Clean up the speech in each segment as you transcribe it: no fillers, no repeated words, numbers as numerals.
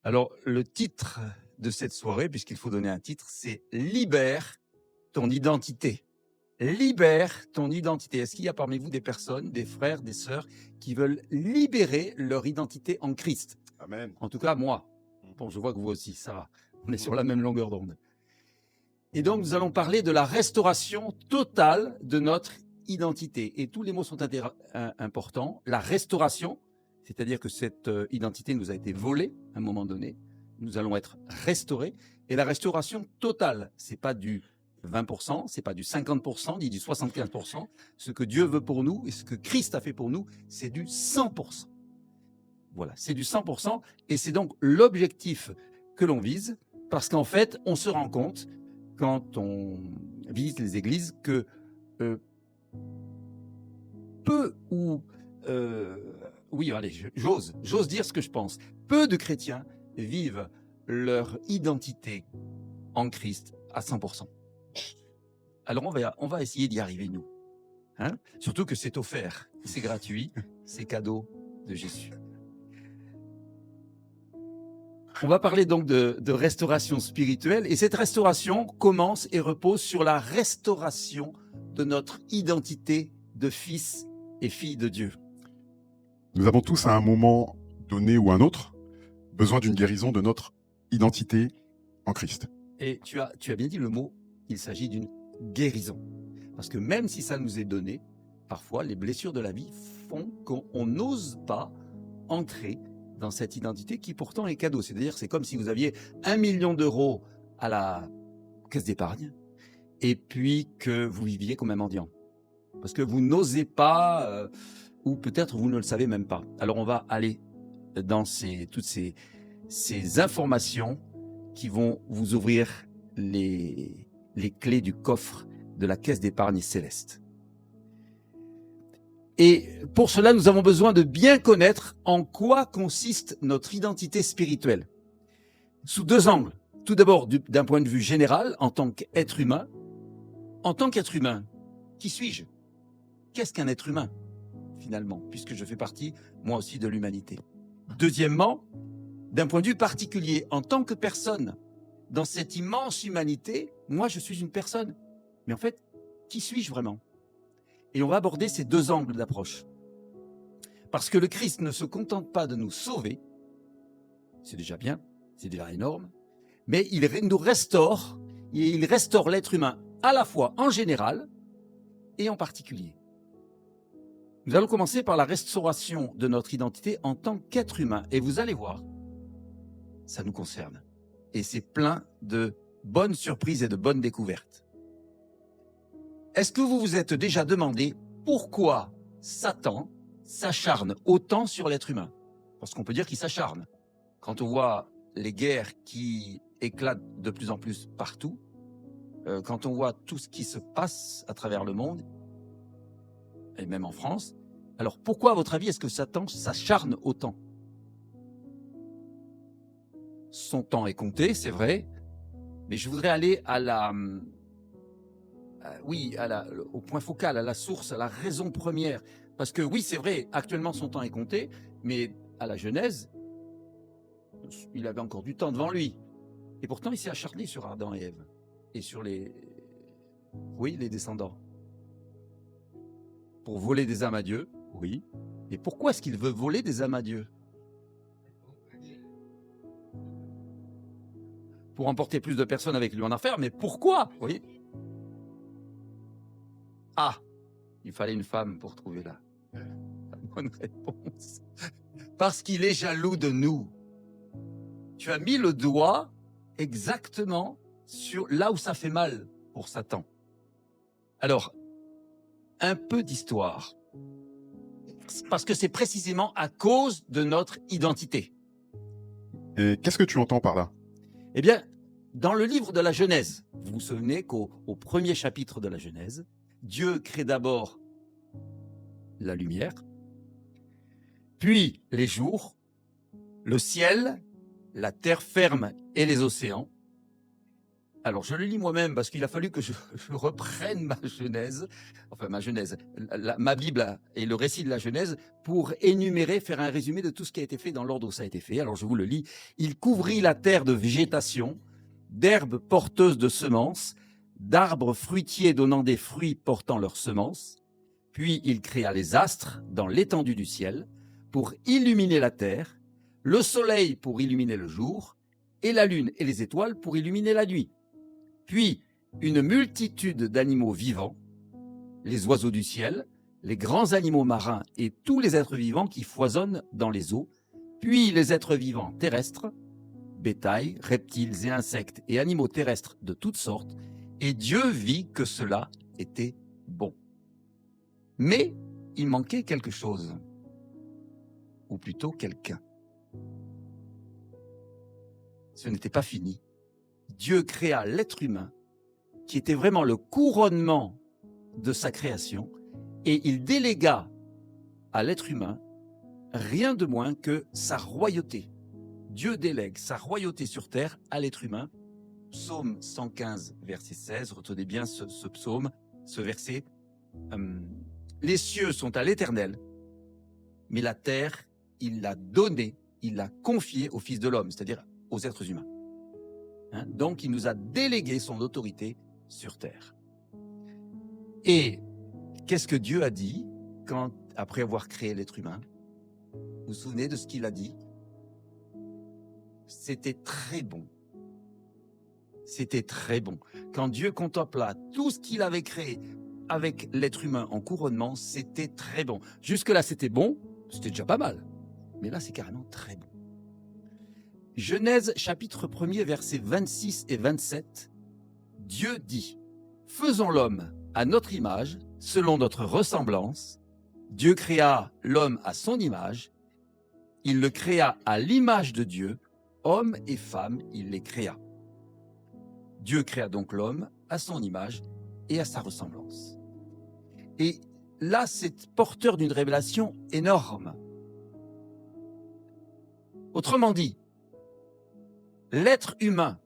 Alors, le titre de cette soirée, puisqu'il faut donner un titre, c'est Libère ton identité. Libère ton identité. Est-ce qu'il y a parmi vous des personnes, des frères, des sœurs qui veulent libérer leur identité en Christ? Amen. En tout cas, moi. Mhm. Bon, je vois que vous aussi, ça va. On est sur la même longueur d'onde. Et donc, nous allons parler de la restauration totale de notre identité. Et tous les mots sont importants. La restauration, c'est-à-dire que cette identité nous a été volée à un moment donné. Nous allons être restaurés. Et la restauration totale, c'est pas du 20%, c'est pas du 50%, ni du 75%. Ce que Dieu veut pour nous et ce que Christ a fait pour nous, c'est du 100%. Voilà, c'est du 100%. Et c'est donc l'objectif que l'on vise, parce qu'en fait, on se rend compte, quand on visite les églises, que peu ou... oui, allez, j'ose dire ce que je pense. Peu de chrétiens vivent leur identité en Christ à 100%. Alors, on va essayer d'y arriver, nous. Hein? Surtout que c'est offert, c'est gratuit, c'est cadeau de Jésus. On va parler donc de restauration spirituelle, et cette restauration commence et repose sur la restauration de notre identité de fils et filles de Dieu. Nous avons tous à un moment donné ou un autre besoin d'une guérison de notre identité en Christ. Et tu as bien dit le mot, il s'agit d'une guérison. Parce que même si ça nous est donné, parfois les blessures de la vie font qu'on n'ose pas entrer dans cette identité qui pourtant est cadeau. C'est-à-dire, c'est comme si vous aviez 1 million d'euros à la caisse d'épargne et puis que vous viviez comme un mendiant. Parce que vous n'osez pas, ou peut-être vous ne le savez même pas. Alors on va aller dans toutes ces informations qui vont vous ouvrir les clés du coffre de la caisse d'épargne céleste. Et pour cela, nous avons besoin de bien connaître en quoi consiste notre identité spirituelle. Sous deux angles. Tout d'abord, d'un point de vue général, en tant qu'être humain. En tant qu'être humain, qui suis-je? Qu'est-ce qu'un être humain, finalement, puisque je fais partie, moi aussi, de l'humanité? Deuxièmement, d'un point de vue particulier, en tant que personne, dans cette immense humanité, moi, je suis une personne. Mais en fait, qui suis-je vraiment? Et on va aborder ces deux angles d'approche. Parce que le Christ ne se contente pas de nous sauver, c'est déjà bien, c'est déjà énorme, mais il nous restaure, et il restaure l'être humain à la fois en général et en particulier. Nous allons commencer par la restauration de notre identité en tant qu'être humain. Et vous allez voir, ça nous concerne. Et c'est plein de bonnes surprises et de bonnes découvertes. Est-ce que vous vous êtes déjà demandé pourquoi Satan s'acharne autant sur l'être humain? Parce qu'on peut dire qu'il s'acharne. Quand on voit les guerres qui éclatent de plus en plus partout, quand on voit tout ce qui se passe à travers le monde, et même en France, alors pourquoi, à votre avis, est-ce que Satan s'acharne autant? Son temps est compté, c'est vrai, mais je voudrais aller au point focal, à la source, à la raison première. Parce que oui, c'est vrai, actuellement son temps est compté, mais à la Genèse, il avait encore du temps devant lui. Et pourtant, il s'est acharné sur Adam et Ève et sur les descendants. Pour voler des âmes à Dieu, oui. Et pourquoi est-ce qu'il veut voler des âmes à Dieu? Pour emporter plus de personnes avec lui en enfer, mais pourquoi? Oui. Ah, il fallait une femme pour trouver la bonne réponse. Parce qu'il est jaloux de nous. Tu as mis le doigt exactement sur là où ça fait mal pour Satan. Alors, un peu d'histoire. Parce que c'est précisément à cause de notre identité. Et qu'est-ce que tu entends par là? Eh bien, dans le livre de la Genèse, vous vous souvenez qu'au premier chapitre de la Genèse, Dieu crée d'abord la lumière, puis les jours, le ciel, la terre ferme et les océans. Alors, je le lis moi-même parce qu'il a fallu que je reprenne ma Genèse, enfin ma Genèse, ma Bible et le récit de la Genèse pour énumérer, faire un résumé de tout ce qui a été fait dans l'ordre où ça a été fait. Alors, je vous le lis. Il couvrit la terre de végétation, d'herbes porteuses de semences, d'arbres fruitiers donnant des fruits portant leurs semences. Puis il créa les astres dans l'étendue du ciel pour illuminer la terre, le soleil pour illuminer le jour, et la lune et les étoiles pour illuminer la nuit. Puis une multitude d'animaux vivants, les oiseaux du ciel, les grands animaux marins et tous les êtres vivants qui foisonnent dans les eaux, puis les êtres vivants terrestres, bétail, reptiles et insectes et animaux terrestres de toutes sortes, et Dieu vit que cela était bon. Mais il manquait quelque chose, ou plutôt quelqu'un. Ce n'était pas fini. Dieu créa l'être humain, qui était vraiment le couronnement de sa création, et il délégua à l'être humain rien de moins que sa royauté. Dieu délègue sa royauté sur terre à l'être humain. Psaume 115, verset 16, retenez bien ce psaume, ce verset. Les cieux sont à l'Éternel, mais la terre, il l'a donnée, il l'a confiée au Fils de l'homme, c'est-à-dire aux êtres humains. Donc, il nous a délégué son autorité sur terre. Et qu'est-ce que Dieu a dit après avoir créé l'être humain? Vous vous souvenez de ce qu'il a dit? C'était très bon. C'était très bon. Quand Dieu contempla tout ce qu'il avait créé avec l'être humain en couronnement, c'était très bon. Jusque-là, c'était bon, c'était déjà pas mal. Mais là, c'est carrément très bon. Genèse chapitre 1er, versets 26 et 27, Dieu dit « Faisons l'homme à notre image, selon notre ressemblance. Dieu créa l'homme à son image. Il le créa à l'image de Dieu. Homme et femme, il les créa. » Dieu créa donc l'homme à son image et à sa ressemblance. Et là, c'est porteur d'une révélation énorme. Autrement dit, l'être humain,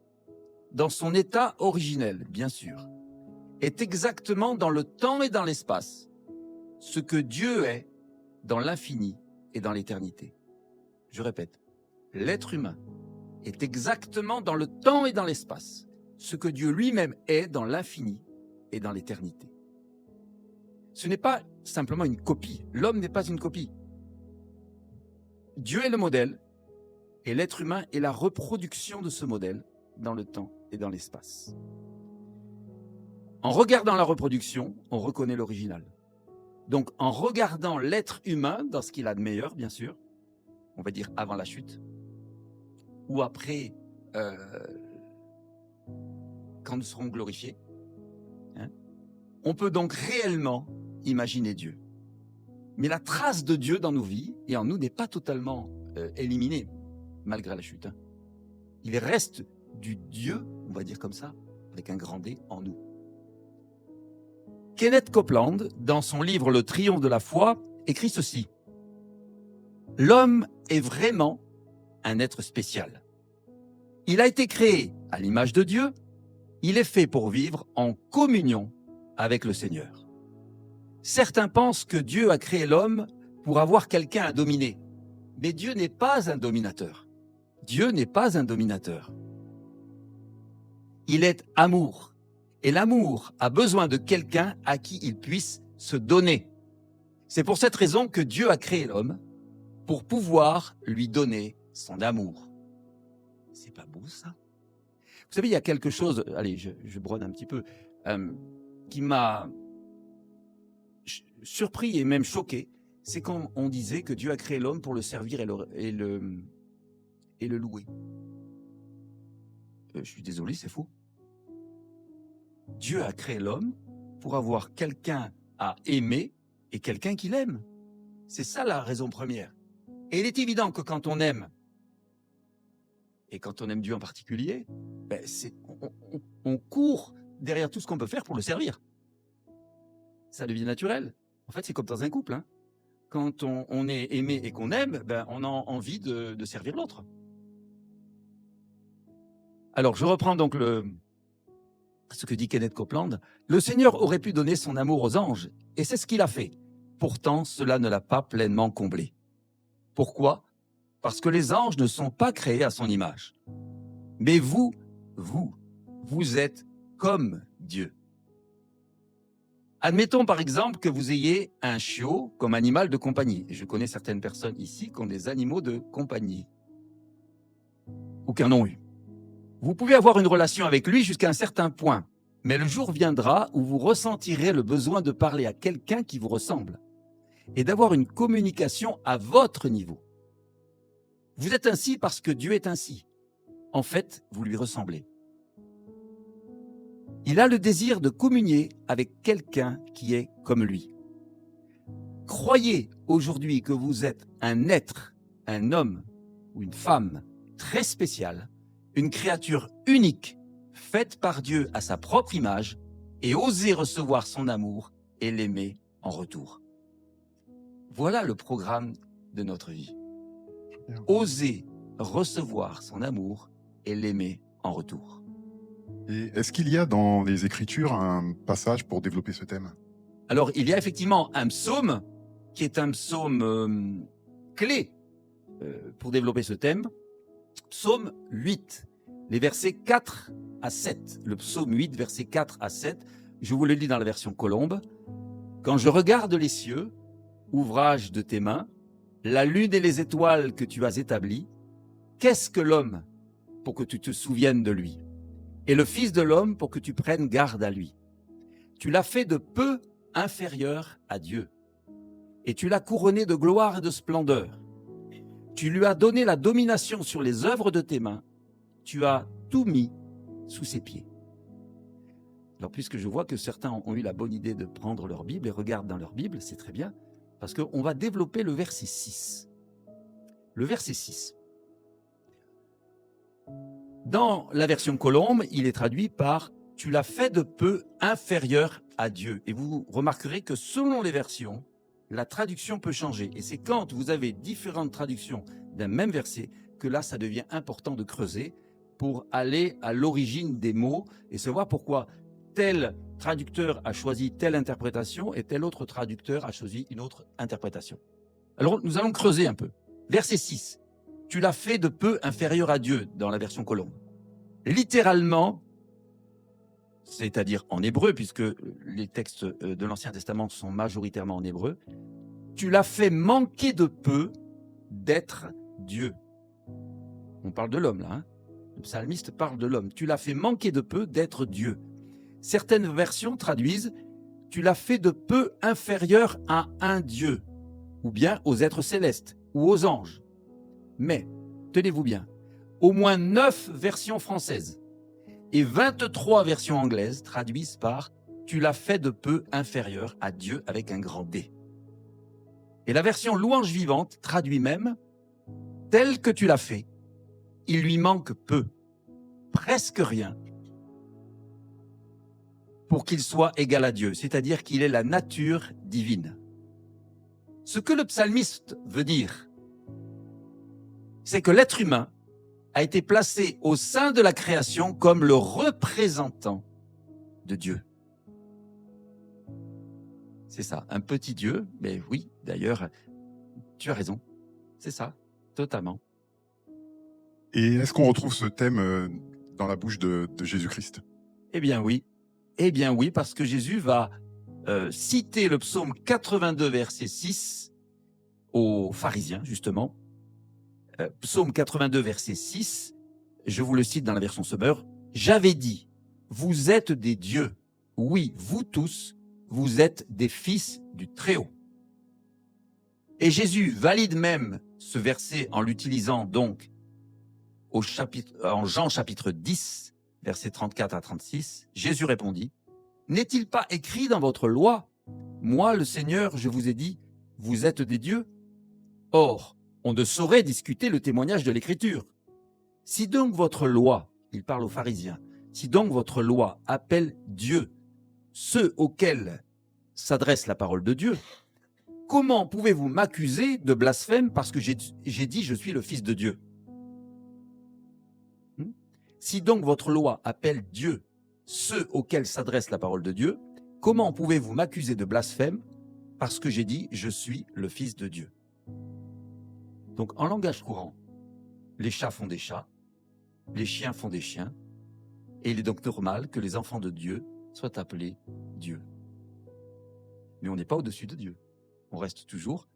dans son état originel, bien sûr, est exactement dans le temps et dans l'espace ce que Dieu est dans l'infini et dans l'éternité. Je répète, l'être humain est exactement dans le temps et dans l'espace ce que Dieu lui-même est dans l'infini et dans l'éternité. Ce n'est pas simplement une copie. L'homme n'est pas une copie. Dieu est le modèle et l'être humain est la reproduction de ce modèle dans le temps et dans l'espace. En regardant la reproduction, on reconnaît l'original. Donc, en regardant l'être humain dans ce qu'il a de meilleur, bien sûr, on va dire avant la chute, ou après, quand nous serons glorifiés, on peut donc réellement imaginer Dieu. Mais la trace de Dieu dans nos vies et en nous n'est pas totalement éliminée, malgré la chute. Il reste du Dieu, on va dire comme ça, avec un grand D, en nous. Kenneth Copeland, dans son livre « Le triomphe de la foi », écrit ceci. « L'homme est vraiment un être spécial. Il a été créé à l'image de Dieu. Il est fait pour vivre en communion avec le Seigneur. Certains pensent que Dieu a créé l'homme pour avoir quelqu'un à dominer. Mais Dieu n'est pas un dominateur. Dieu n'est pas un dominateur. Il est amour. Et l'amour a besoin de quelqu'un à qui il puisse se donner. C'est pour cette raison que Dieu a créé l'homme, pour pouvoir lui donner son amour. C'est pas beau ça? Vous savez, il y a quelque chose, allez, je brode un petit peu, qui m'a surpris et même choqué, c'est quand on disait que Dieu a créé l'homme pour le servir et le louer. Je suis désolé, c'est faux. Dieu a créé l'homme pour avoir quelqu'un à aimer et quelqu'un qu'il aime. C'est ça la raison première. Et il est évident que quand on aime, et quand on aime Dieu en particulier, ben on court derrière tout ce qu'on peut faire pour le servir. Ça devient naturel. En fait, c'est comme dans un couple. Hein. Quand on est aimé et qu'on aime, ben on a envie de servir l'autre. Alors, je reprends donc ce que dit Kenneth Copeland, le Seigneur aurait pu donner son amour aux anges, et c'est ce qu'il a fait. Pourtant, cela ne l'a pas pleinement comblé. Pourquoi? Parce que les anges ne sont pas créés à son image. Mais vous êtes comme Dieu. Admettons par exemple que vous ayez un chiot comme animal de compagnie. Et je connais certaines personnes ici qui ont des animaux de compagnie, ou qui en ont eu. Vous pouvez avoir une relation avec lui jusqu'à un certain point, mais le jour viendra où vous ressentirez le besoin de parler à quelqu'un qui vous ressemble et d'avoir une communication à votre niveau. Vous êtes ainsi parce que Dieu est ainsi. En fait, vous lui ressemblez. Il a le désir de communier avec quelqu'un qui est comme lui. Croyez aujourd'hui que vous êtes un être, un homme ou une femme très spécial, une créature unique, faite par Dieu à sa propre image, et osez recevoir son amour et l'aimer en retour. Voilà le programme de notre vie. Osez recevoir son amour et l'aimer en retour. Et est-ce qu'il y a dans les Écritures un passage pour développer ce thème? Alors, il y a effectivement un psaume qui est un psaume clé pour développer ce thème. Psaume 8, les versets 4 à 7. Le psaume 8, versets 4 à 7. Je vous le lis dans la version Colombe. Quand je regarde les cieux, ouvrage de tes mains, la lune et les étoiles que tu as établies, qu'est-ce que l'homme pour que tu te souviennes de lui? Et le Fils de l'homme pour que tu prennes garde à lui. Tu l'as fait de peu inférieur à Dieu, et tu l'as couronné de gloire et de splendeur. Tu lui as donné la domination sur les œuvres de tes mains, tu as tout mis sous ses pieds. Alors, puisque je vois que certains ont eu la bonne idée de prendre leur Bible et regardent dans leur Bible, c'est très bien, parce qu'on va développer le verset 6. Le verset 6. Dans la version Colombe, il est traduit par « Tu l'as fait de peu inférieur à Dieu ». Et vous remarquerez que selon les versions, la traduction peut changer. Et c'est quand vous avez différentes traductions d'un même verset que là, ça devient important de creuser pour aller à l'origine des mots et savoir pourquoi tel traducteur a choisi telle interprétation et tel autre traducteur a choisi une autre interprétation. Alors, nous allons creuser un peu. Verset 6. Tu l'as fait de peu inférieur à Dieu, dans la version Colombe. Littéralement, c'est-à-dire en hébreu, puisque les textes de l'Ancien Testament sont majoritairement en hébreu, tu l'as fait manquer de peu d'être Dieu. On parle de l'homme, là. Le psalmiste parle de l'homme. Tu l'as fait manquer de peu d'être Dieu. Certaines versions traduisent « tu l'as fait de peu inférieur à un Dieu » ou bien aux êtres célestes ou aux anges. Mais, tenez-vous bien, au moins 9 versions françaises et 23 versions anglaises traduisent par « tu l'as fait de peu inférieur à Dieu » avec un grand D. Et la version louange vivante traduit même « tel que tu l'as fait, il lui manque peu, presque rien, pour qu'il soit égal à Dieu, c'est-à-dire qu'il est la nature divine. » Ce que le psalmiste veut dire, c'est que l'être humain a été placé au sein de la création comme le représentant de Dieu. C'est ça, un petit Dieu, mais oui, d'ailleurs, tu as raison, c'est ça, totalement. Et est-ce qu'on retrouve ce thème dans la bouche de Jésus-Christ? Eh bien oui, parce que Jésus va citer le psaume 82, verset 6 aux pharisiens, justement. Psaume 82, verset 6, je vous le cite dans la version Sommer. « J'avais dit, vous êtes des dieux, oui, vous tous, vous êtes des fils du Très-Haut. » Et Jésus valide même ce verset en l'utilisant donc en Jean chapitre 10, versets 34 à 36. Jésus répondit, « N'est-il pas écrit dans votre loi, moi le Seigneur, je vous ai dit, vous êtes des dieux? Or, on ne saurait discuter le témoignage de l'Écriture. Si donc votre loi, il parle aux pharisiens, si donc votre loi appelle Dieu ceux auxquels s'adresse la parole de Dieu, comment pouvez-vous m'accuser de blasphème parce que j'ai dit je suis le Fils de Dieu? Si donc votre loi appelle Dieu ceux auxquels s'adresse la parole de Dieu, comment pouvez-vous m'accuser de blasphème parce que j'ai dit « Je suis le Fils de Dieu ». Donc, en langage courant, les chats font des chats, les chiens font des chiens, et il est donc normal que les enfants de Dieu soient appelés Dieu. Mais on n'est pas au-dessus de Dieu. On reste toujours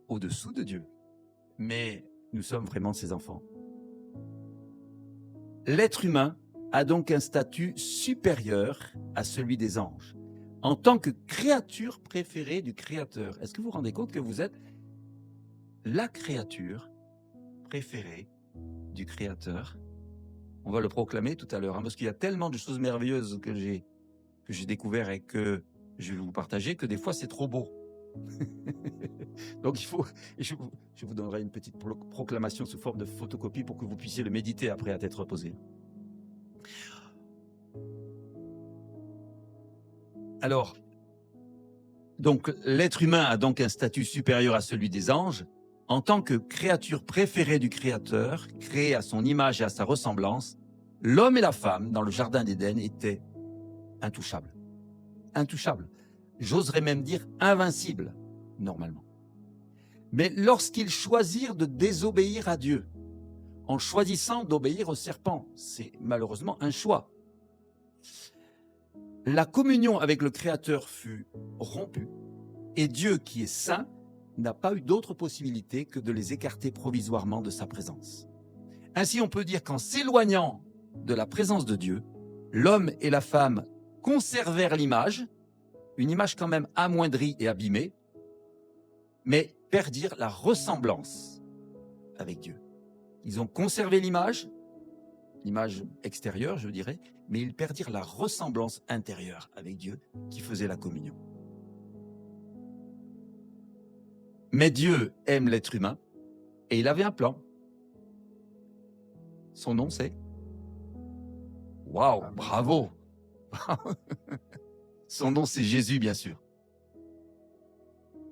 au-dessous de Dieu. Mais nous sommes vraiment ses enfants. L'être humain a donc un statut supérieur à celui des anges, en tant que créature préférée du Créateur. Est-ce que vous vous rendez compte que vous êtes la créature préférée du Créateur? On va le proclamer tout à l'heure, parce qu'il y a tellement de choses merveilleuses que j'ai découvert et que je vais vous partager, que des fois c'est trop beau. Donc je vous donnerai une petite proclamation sous forme de photocopie pour que vous puissiez le méditer après à tête reposée. Alors, donc l'être humain a donc un statut supérieur à celui des anges, en tant que créature préférée du Créateur, créée à son image et à sa ressemblance. L'homme et la femme, dans le jardin d'Éden, étaient intouchables. Intouchables. J'oserais même dire invincibles, normalement. Mais lorsqu'ils choisirent de désobéir à Dieu, en choisissant d'obéir au serpent, c'est malheureusement un choix. La communion avec le Créateur fut rompue, et Dieu, qui est saint, n'a pas eu d'autre possibilité que de les écarter provisoirement de sa présence. Ainsi, on peut dire qu'en s'éloignant de la présence de Dieu, l'homme et la femme conservèrent l'image, une image quand même amoindrie et abîmée, mais perdirent la ressemblance avec Dieu. Ils ont conservé l'image extérieure, je dirais, mais ils perdirent la ressemblance intérieure avec Dieu qui faisait la communion. Mais Dieu aime l'être humain et il avait un plan. Son nom, c'est... Waouh, bravo. Son nom, c'est Jésus, bien sûr.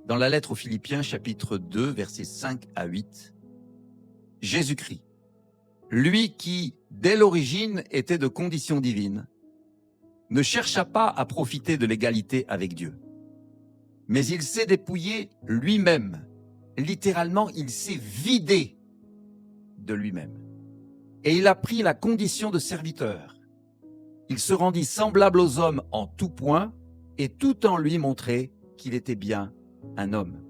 Dans la lettre aux Philippiens, chapitre 2, versets 5 à 8, Jésus-Christ, lui qui, dès l'origine, était de condition divine, ne chercha pas à profiter de l'égalité avec Dieu. Mais il s'est dépouillé lui-même. Littéralement, il s'est vidé de lui-même. Et il a pris la condition de serviteur. Il se rendit semblable aux hommes en tout point, et tout en lui montrait qu'il était bien un homme.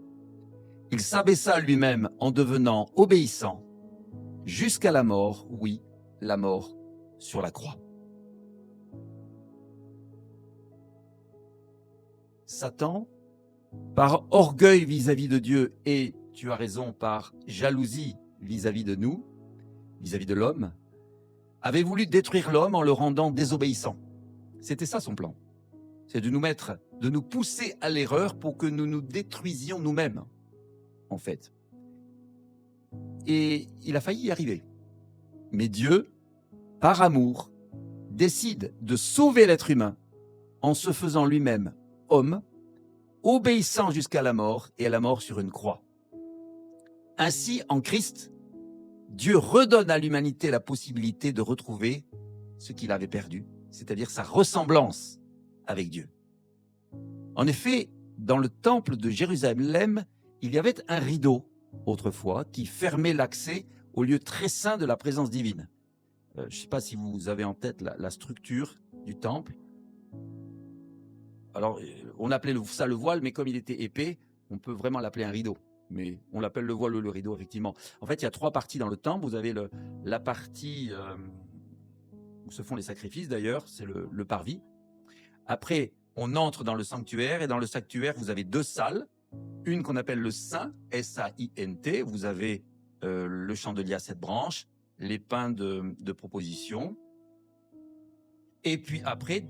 Il s'abaissa lui-même en devenant obéissant jusqu'à la mort, oui, la mort sur la croix. Satan, par orgueil vis-à-vis de Dieu et, tu as raison, par jalousie vis-à-vis de nous, vis-à-vis de l'homme, avait voulu détruire l'homme en le rendant désobéissant. C'était ça son plan. C'est de nous pousser à l'erreur pour que nous nous détruisions nous-mêmes, en fait. Et il a failli y arriver. Mais Dieu, par amour, décide de sauver l'être humain en se faisant lui-même homme, obéissant jusqu'à la mort et à la mort sur une croix. Ainsi, en Christ, Dieu redonne à l'humanité la possibilité de retrouver ce qu'il avait perdu, c'est-à-dire sa ressemblance avec Dieu. En effet, dans le temple de Jérusalem, il y avait un rideau, autrefois, qui fermait l'accès au lieu très saint de la présence divine. Je ne sais pas si vous avez en tête la structure du temple. Alors, on appelait ça le voile, mais comme il était épais, on peut vraiment l'appeler un rideau. Mais on l'appelle le voile ou le rideau, effectivement. En fait, il y a trois parties dans le temple. Vous avez la partie où se font les sacrifices, d'ailleurs, c'est le parvis. Après, on entre dans le sanctuaire, et dans le sanctuaire, vous avez deux salles. Une qu'on appelle le Saint, S-A-I-N-T. Vous avez le chandelier à 7 branches, les pains de proposition. Et puis après,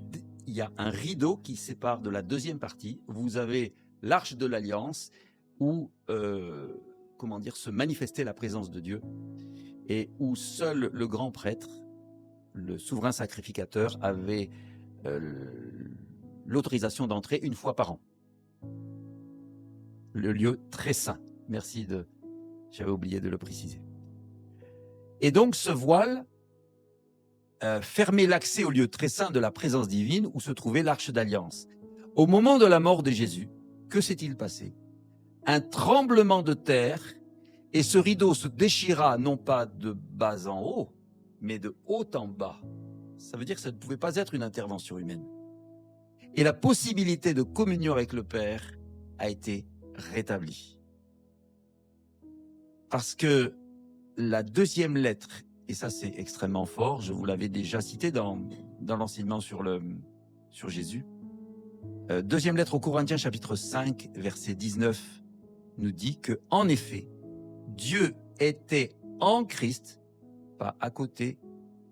il y a un rideau qui sépare de la deuxième partie. Vous avez l'arche de l'Alliance, où se manifestait la présence de Dieu, et où seul le grand prêtre, le souverain sacrificateur, avait l'autorisation d'entrer une fois par an. Le lieu très saint. Merci j'avais oublié de le préciser. Et donc ce voile fermé l'accès au lieu très saint de la présence divine où se trouvait l'Arche d'Alliance. Au moment de la mort de Jésus, que s'est-il passé? Un tremblement de terre, et ce rideau se déchira non pas de bas en haut, mais de haut en bas. Ça veut dire que ça ne pouvait pas être une intervention humaine. Et la possibilité de communion avec le Père a été rétablie. Parce que la deuxième lettre, et ça c'est extrêmement fort, je vous l'avais déjà cité dans l'enseignement sur Jésus, deuxième lettre aux Corinthiens chapitre 5 verset 19 nous dit que en effet, Dieu était en Christ, pas à côté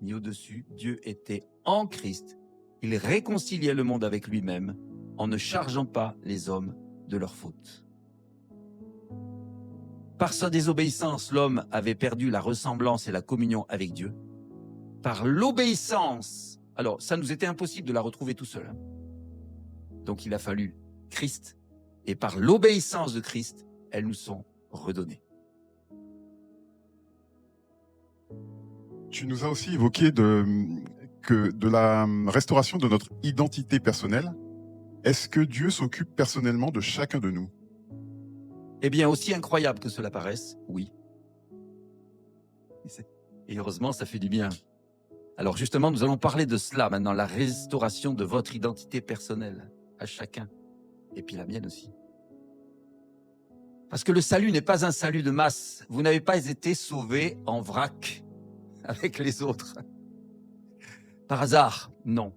ni au-dessus, Dieu était en Christ, il réconciliait le monde avec lui-même en ne chargeant pas les hommes de leurs fautes. Par sa désobéissance, l'homme avait perdu la ressemblance et la communion avec Dieu. Par l'obéissance, alors ça nous était impossible de la retrouver tout seul. Donc il a fallu Christ, et par l'obéissance de Christ, elles nous sont redonnées. Tu nous as aussi évoqué de la restauration de notre identité personnelle. Est-ce que Dieu s'occupe personnellement de chacun de nous? Eh bien, aussi incroyable que cela paraisse, oui. Et heureusement, ça fait du bien. Alors justement, nous allons parler de cela maintenant, la restauration de votre identité personnelle à chacun, et puis la mienne aussi. Parce que le salut n'est pas un salut de masse. Vous n'avez pas été sauvés en vrac avec les autres. Par hasard, non.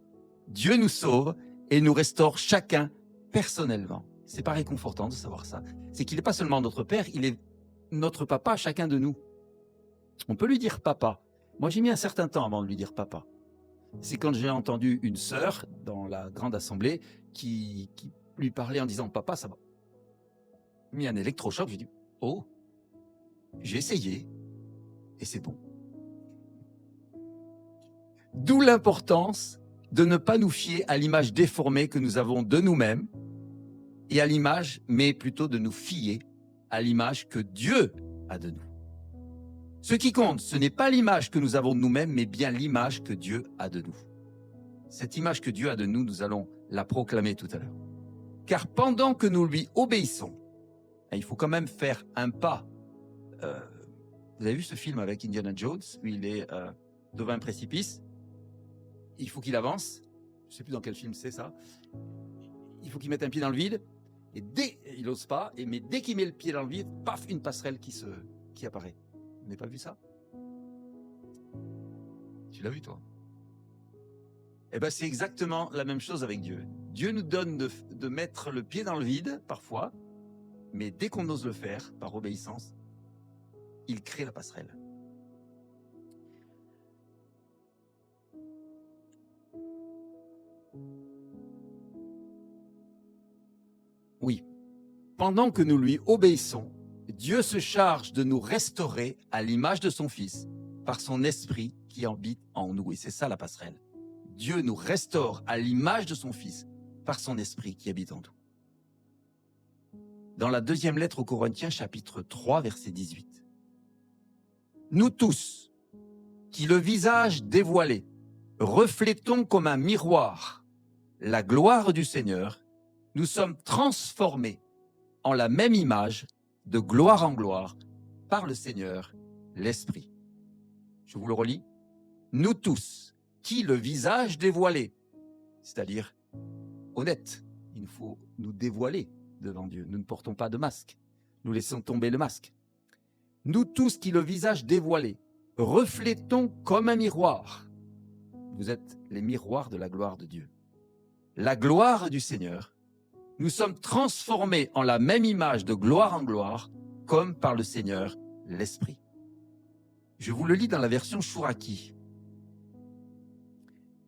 Dieu nous sauve et nous restaure chacun personnellement. C'est pas réconfortant de savoir ça. C'est qu'il n'est pas seulement notre Père, il est notre papa, chacun de nous. On peut lui dire papa. Moi, j'ai mis un certain temps avant de lui dire papa. C'est quand j'ai entendu une sœur dans la grande assemblée qui lui parlait en disant papa, ça m'a mis un électrochoc. J'ai dit oh, j'ai essayé et c'est bon. D'où l'importance de ne pas nous fier à l'image déformée que nous avons de nous-mêmes et à l'image, mais plutôt de nous fier à l'image que Dieu a de nous. Ce qui compte, ce n'est pas l'image que nous avons de nous-mêmes, mais bien l'image que Dieu a de nous. Cette image que Dieu a de nous, nous allons la proclamer tout à l'heure. Car pendant que nous lui obéissons, il faut quand même faire un pas. Vous avez vu ce film avec Indiana Jones, où il est devant un précipice? Il faut qu'il avance. Je ne sais plus dans quel film c'est ça. Il faut qu'il mette un pied dans le vide. Et il n'ose pas. Mais dès qu'il met le pied dans le vide, paf, une passerelle qui apparaît. Vous n'avez pas vu ça? Tu l'as vu, toi? Eh bien, c'est exactement la même chose avec Dieu. Dieu nous donne de mettre le pied dans le vide, parfois, mais dès qu'on ose le faire, par obéissance, il crée la passerelle. Oui. Pendant que nous lui obéissons, Dieu se charge de nous restaurer à l'image de son Fils par son esprit qui habite en nous. Et c'est ça la passerelle. Dieu nous restaure à l'image de son Fils par son esprit qui habite en nous. Dans la deuxième lettre aux Corinthiens, chapitre 3, verset 18. Nous tous, qui le visage dévoilé, reflétons comme un miroir la gloire du Seigneur, nous sommes transformés en la même image de gloire en gloire par le Seigneur, l'Esprit. Je vous le relis. Nous tous, qui le visage dévoilé, c'est-à-dire honnête, il faut nous dévoiler devant Dieu. Nous ne portons pas de masque. Nous laissons tomber le masque. Nous tous qui le visage dévoilé, reflétons comme un miroir. Vous êtes les miroirs de la gloire de Dieu. La gloire du Seigneur. Nous sommes transformés en la même image de gloire en gloire, comme par le Seigneur, l'Esprit. Je vous le lis dans la version Chouraki.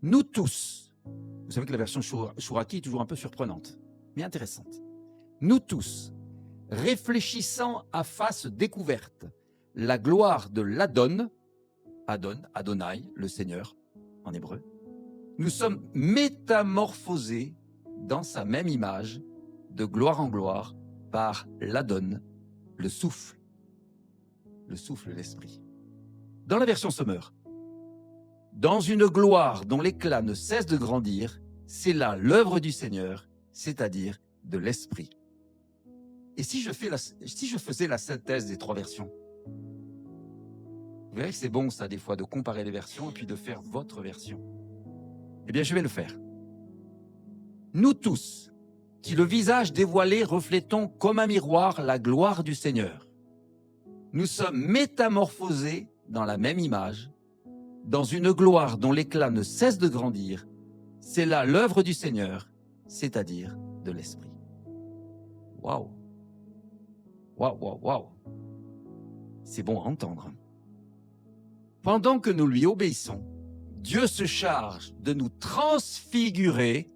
Nous tous, vous savez que la version Chouraki est toujours un peu surprenante, mais intéressante. Nous tous, réfléchissant à face découverte la gloire de l'Adon, Adonai, le Seigneur, en hébreu, nous sommes métamorphosés dans sa même image, de gloire en gloire, par l'Adon, le souffle, l'esprit. Dans la version Sommer, dans une gloire dont l'éclat ne cesse de grandir. C'est là l'œuvre du Seigneur, c'est-à-dire de l'Esprit. Et si je faisais la synthèse des trois versions, vous verrez que c'est bon ça des fois de comparer les versions et puis de faire votre version. Eh bien je vais le faire. Nous tous, qui le visage dévoilé reflétons comme un miroir la gloire du Seigneur, nous sommes métamorphosés dans la même image, dans une gloire dont l'éclat ne cesse de grandir. C'est là l'œuvre du Seigneur, c'est-à-dire de l'Esprit. Waouh! Waouh, waouh, waouh! C'est bon à entendre. Pendant que nous lui obéissons, Dieu se charge de nous transfigurer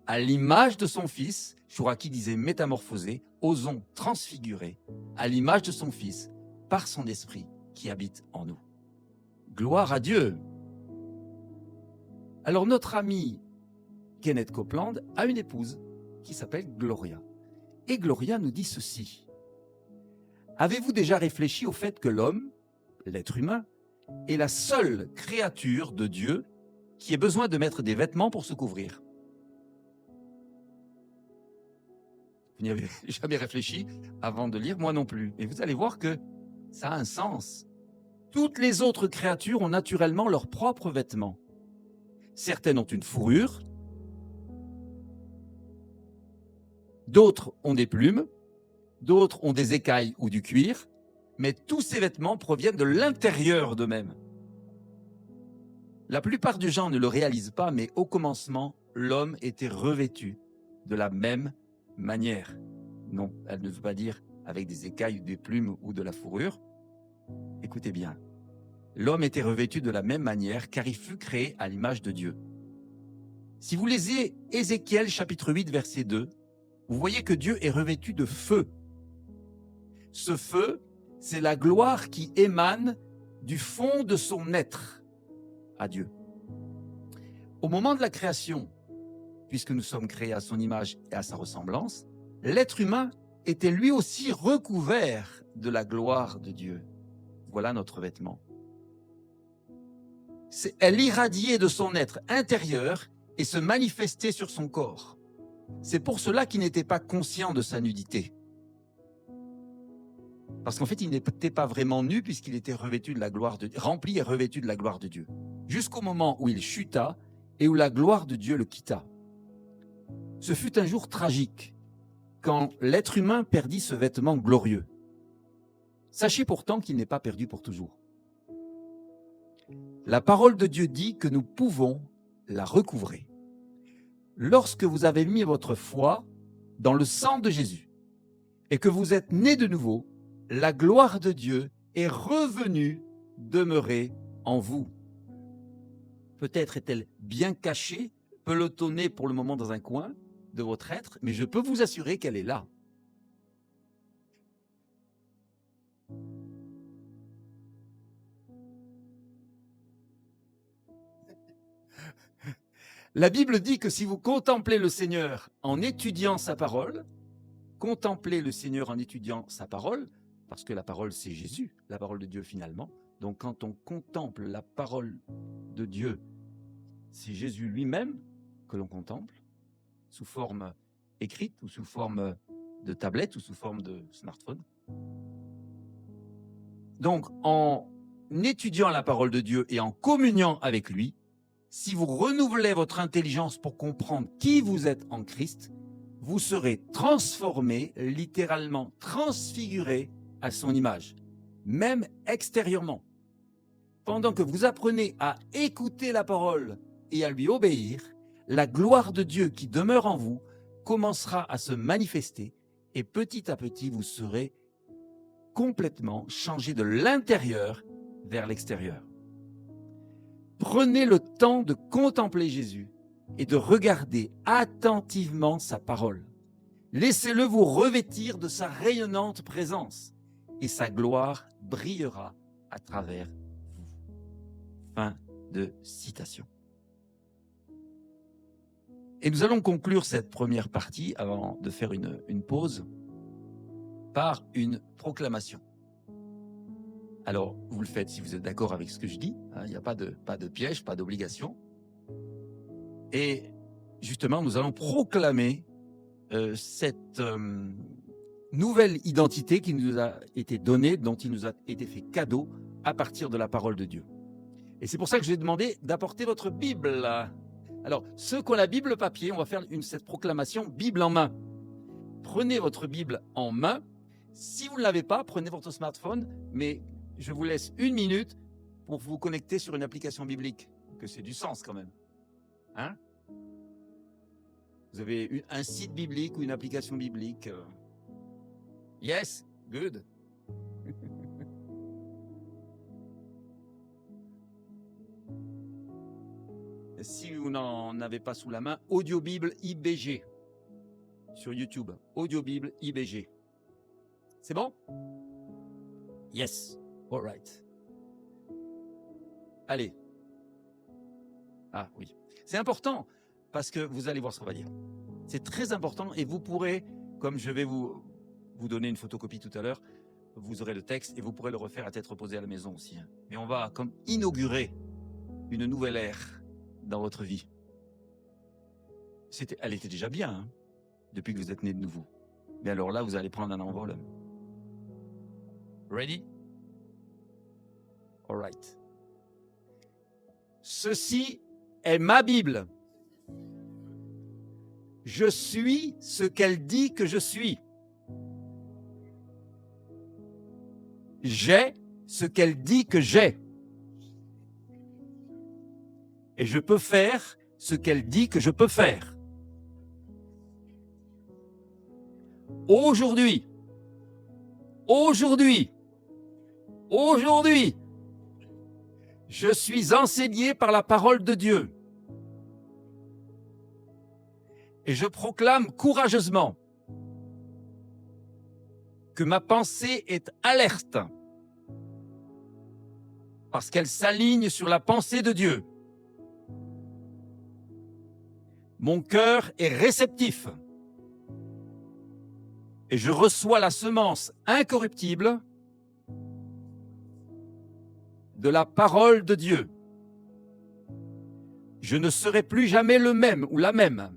à l'image de son Fils. Chouraki disait métamorphoser, osons transfigurer à l'image de son Fils par son Esprit qui habite en nous. Gloire à Dieu! Alors notre ami Kenneth Copeland a une épouse qui s'appelle Gloria. Et Gloria nous dit ceci. Avez-vous déjà réfléchi au fait que l'homme, l'être humain, est la seule créature de Dieu qui ait besoin de mettre des vêtements pour se couvrir? Vous n'y avez jamais réfléchi avant de lire, moi non plus. Et vous allez voir que ça a un sens. Toutes les autres créatures ont naturellement leurs propres vêtements. Certaines ont une fourrure, d'autres ont des plumes, d'autres ont des écailles ou du cuir, mais tous ces vêtements proviennent de l'intérieur d'eux-mêmes. La plupart des gens ne le réalisent pas, mais au commencement, l'homme était revêtu de la même manière. Non, elle ne veut pas dire avec des écailles, des plumes ou de la fourrure. Écoutez bien, l'homme était revêtu de la même manière car il fut créé à l'image de Dieu. Si vous lisez Ézéchiel chapitre 8 verset 2, vous voyez que Dieu est revêtu de feu. Ce feu, c'est la gloire qui émane du fond de son être à Dieu. Au moment de la création, puisque nous sommes créés à son image et à sa ressemblance, l'être humain était lui aussi recouvert de la gloire de Dieu. Voilà notre vêtement. Elle irradiait de son être intérieur et se manifestait sur son corps. C'est pour cela qu'il n'était pas conscient de sa nudité. Parce qu'en fait, il n'était pas vraiment nu puisqu'il était revêtu de la gloire de Dieu, rempli et revêtu de la gloire de Dieu. Jusqu'au moment où il chuta et où la gloire de Dieu le quitta. Ce fut un jour tragique quand l'être humain perdit ce vêtement glorieux. Sachez pourtant qu'il n'est pas perdu pour toujours. La parole de Dieu dit que nous pouvons la recouvrer. Lorsque vous avez mis votre foi dans le sang de Jésus et que vous êtes né de nouveau, la gloire de Dieu est revenue demeurer en vous. Peut-être est-elle bien cachée, pelotonnée pour le moment dans un coin de votre être, mais je peux vous assurer qu'elle est là. La Bible dit que si vous contemplez le Seigneur en étudiant sa parole, contemplez le Seigneur en étudiant sa parole, parce que la parole c'est Jésus, la parole de Dieu finalement. Donc quand on contemple la parole de Dieu, c'est Jésus lui-même que l'on contemple, sous forme écrite ou sous forme de tablette ou sous forme de smartphone. Donc en étudiant la parole de Dieu et en communiant avec lui, si vous renouvelez votre intelligence pour comprendre qui vous êtes en Christ, vous serez transformé, littéralement transfiguré à son image, même extérieurement. Pendant que vous apprenez à écouter la parole et à lui obéir, la gloire de Dieu qui demeure en vous commencera à se manifester et petit à petit vous serez complètement changé de l'intérieur vers l'extérieur. Prenez le temps de contempler Jésus et de regarder attentivement sa parole. Laissez-le vous revêtir de sa rayonnante présence et sa gloire brillera à travers vous. Fin de citation. Et nous allons conclure cette première partie avant de faire une pause par une proclamation. Alors, vous le faites si vous êtes d'accord avec ce que je dis. Il n'y a pas de piège, pas d'obligation. Et justement, nous allons proclamer cette nouvelle identité qui nous a été donnée, dont il nous a été fait cadeau à partir de la parole de Dieu. Et c'est pour ça que je vais demander d'apporter votre Bible. Alors, ceux qui ont la Bible papier, on va faire cette proclamation Bible en main. Prenez votre Bible en main. Si vous ne l'avez pas, prenez votre smartphone, mais je vous laisse 1 minute pour vous connecter sur une application biblique, que c'est du sens quand même. Hein? Vous avez un site biblique ou une application biblique? Yes, good. Si vous n'en avez pas sous la main, Audio Bible IBG sur YouTube. Audio Bible IBG. C'est bon? Yes. All right. Allez. Ah oui. C'est important parce que vous allez voir ce qu'on va dire. C'est très important et vous pourrez, comme je vais vous donner une photocopie tout à l'heure, vous aurez le texte et vous pourrez le refaire à tête reposée à la maison aussi. Mais on va comme inaugurer une nouvelle ère dans votre vie. Elle était déjà bien, hein, depuis que vous êtes né de nouveau. Mais alors là, vous allez prendre un envol. Ready? All right. Ceci est ma Bible. Je suis ce qu'elle dit que je suis. J'ai ce qu'elle dit que j'ai. Et je peux faire ce qu'elle dit que je peux faire. Aujourd'hui, je suis enseigné par la parole de Dieu. Et je proclame courageusement que ma pensée est alerte parce qu'elle s'aligne sur la pensée de Dieu. Mon cœur est réceptif et je reçois la semence incorruptible de la parole de Dieu. Je ne serai plus jamais le même ou la même.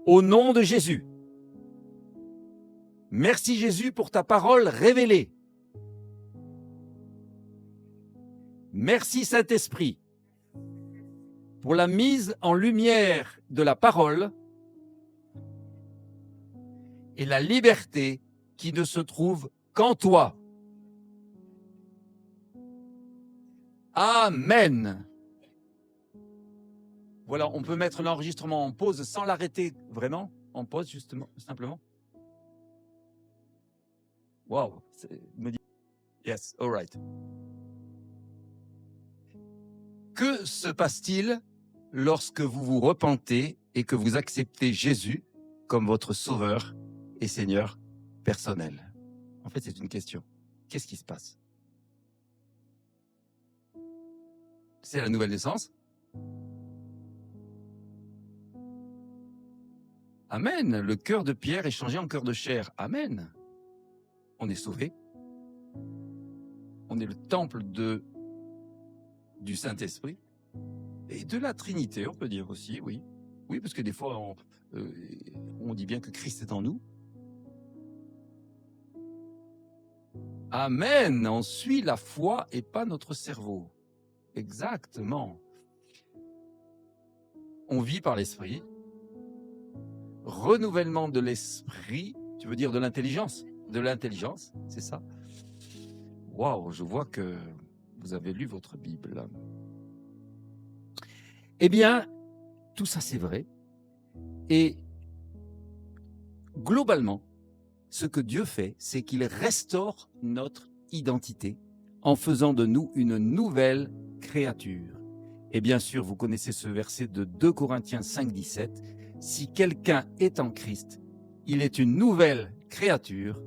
Au nom de Jésus. Merci Jésus pour ta parole révélée. Merci Saint-Esprit pour la mise en lumière de la parole et la liberté qui ne se trouve qu'en toi. Amen. Voilà, on peut mettre l'enregistrement en pause sans l'arrêter vraiment, en pause justement, simplement. Wow, me dit yes, all right. Que se passe-t-il lorsque vous vous repentez et que vous acceptez Jésus comme votre sauveur et Seigneur personnel? En fait, c'est une question. Qu'est-ce qui se passe? C'est la nouvelle naissance. Amen. Le cœur de pierre est changé en cœur de chair. Amen. On est sauvé. On est le temple du Saint-Esprit et de la Trinité, on peut dire aussi, oui. Oui, parce que des fois, on dit bien que Christ est en nous. Amen. On suit la foi et pas notre cerveau. Exactement. On vit par l'Esprit. Renouvellement de l'esprit, tu veux dire de l'intelligence? De l'intelligence, c'est ça? Waouh, je vois que vous avez lu votre Bible. Eh bien, tout ça c'est vrai. Et globalement, ce que Dieu fait, c'est qu'il restaure notre identité en faisant de nous une nouvelle créature. Et bien sûr, vous connaissez ce verset de 2 Corinthiens 5, 17. Si quelqu'un est en Christ, il est une nouvelle créature.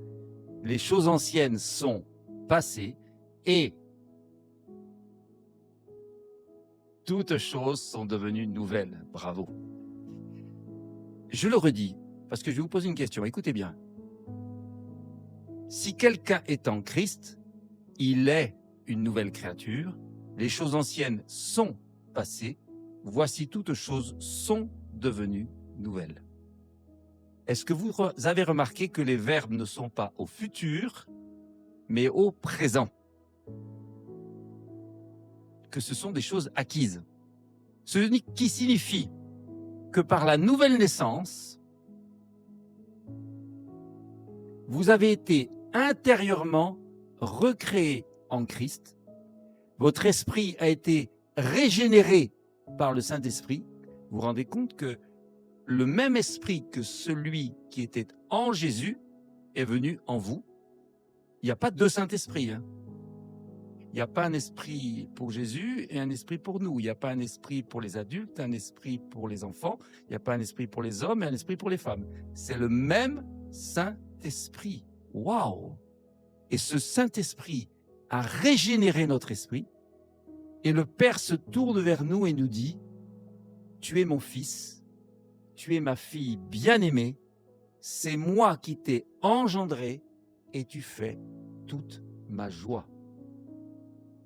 Les choses anciennes sont passées et toutes choses sont devenues nouvelles. Bravo. Je le redis, parce que je vais vous poser une question. Écoutez bien. Si quelqu'un est en Christ, il est une nouvelle créature. Les choses anciennes sont passées. Voici toutes choses sont devenues nouvelles. Est-ce que vous avez remarqué que les verbes ne sont pas au futur, mais au présent? Que ce sont des choses acquises. Ce qui signifie que par la nouvelle naissance, vous avez été intérieurement recréé en Christ. Votre esprit a été régénéré par le Saint-Esprit. Vous vous rendez compte que le même esprit que celui qui était en Jésus est venu en vous. Il n'y a pas deux Saint-Esprits. Il n'y a pas un esprit pour Jésus et un esprit pour nous. Il n'y a pas un esprit pour les adultes, un esprit pour les enfants. Il n'y a pas un esprit pour les hommes et un esprit pour les femmes. C'est le même Saint-Esprit. Waouh! Et ce Saint-Esprit a régénéré notre esprit. Et le Père se tourne vers nous et nous dit, « Tu es mon fils, tu es ma fille bien-aimée, c'est moi qui t'ai engendré et tu fais toute ma joie. »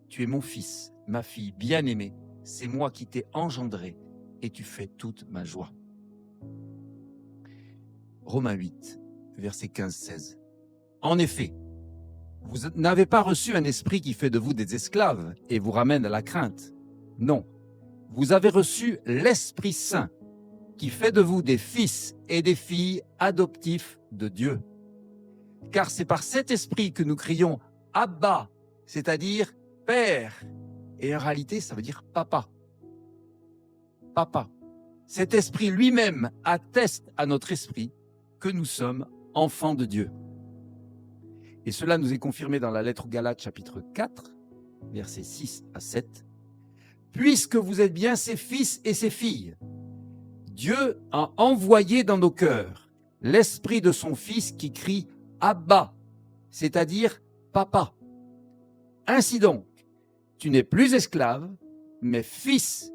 Tu es mon fils, ma fille bien-aimée, c'est moi qui t'ai engendré et tu fais toute ma joie. Romains 8, versets 15-16. En effet, vous n'avez pas reçu un esprit qui fait de vous des esclaves et vous ramène à la crainte. Non, vous avez reçu l'Esprit Saint qui fait de vous des fils et des filles adoptifs de Dieu. Car c'est par cet esprit que nous crions « Abba », c'est-à-dire « Père ». Et en réalité, ça veut dire « Papa ». Papa. Cet esprit lui-même atteste à notre esprit que nous sommes enfants de Dieu. Et cela nous est confirmé dans la lettre aux Galates, chapitre 4, versets 6 à 7. « Puisque vous êtes bien ses fils et ses filles, Dieu a envoyé dans nos cœurs l'esprit de son Fils qui crie « Abba », c'est-à-dire « Papa ». Ainsi donc, tu n'es plus esclave, mais fils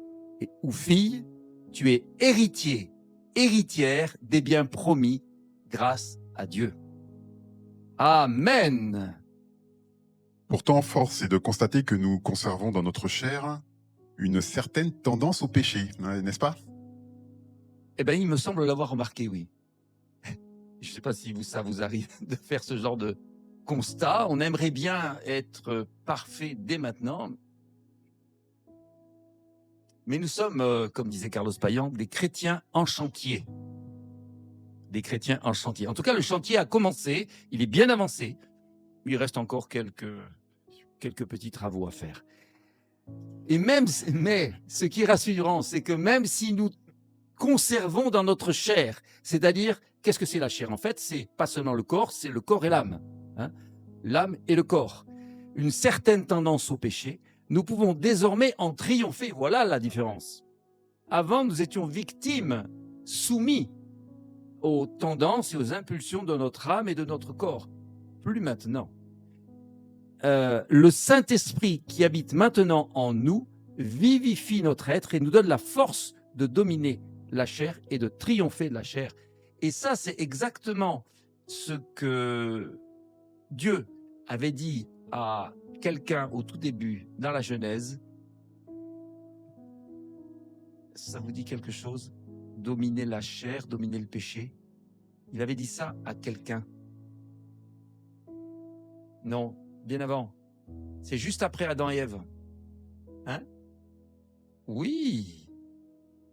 ou fille, tu es héritier, héritière des biens promis grâce à Dieu. Amen. Pourtant, force est de constater que nous conservons dans notre chair une certaine tendance au péché, n'est-ce pas? Eh bien, il me semble l'avoir remarqué, oui. Je ne sais pas si ça vous arrive de faire ce genre de constat. On aimerait bien être parfait dès maintenant. Mais nous sommes, comme disait Carlos Payan, des chrétiens en chantier. Des chrétiens en chantier. En tout cas, le chantier a commencé, il est bien avancé. Il reste encore quelques petits travaux à faire. Mais ce qui est rassurant, c'est que même si nous conservons dans notre chair, c'est-à-dire, qu'est-ce que c'est la chair? En fait, c'est pas seulement le corps, c'est le corps et l'âme. L'âme et le corps. Une certaine tendance au péché, nous pouvons désormais en triompher. Voilà la différence. Avant, nous étions victimes, soumis aux tendances et aux impulsions de notre âme et de notre corps. Plus maintenant. Le Saint-Esprit qui habite maintenant en nous vivifie notre être et nous donne la force de dominer la chair et de triompher de la chair. Et ça, c'est exactement ce que Dieu avait dit à quelqu'un au tout début dans la Genèse. Ça vous dit quelque chose? Dominer la chair, dominer le péché. Il avait dit ça à quelqu'un. Non, bien avant. C'est juste après Adam et Ève. Hein? Oui,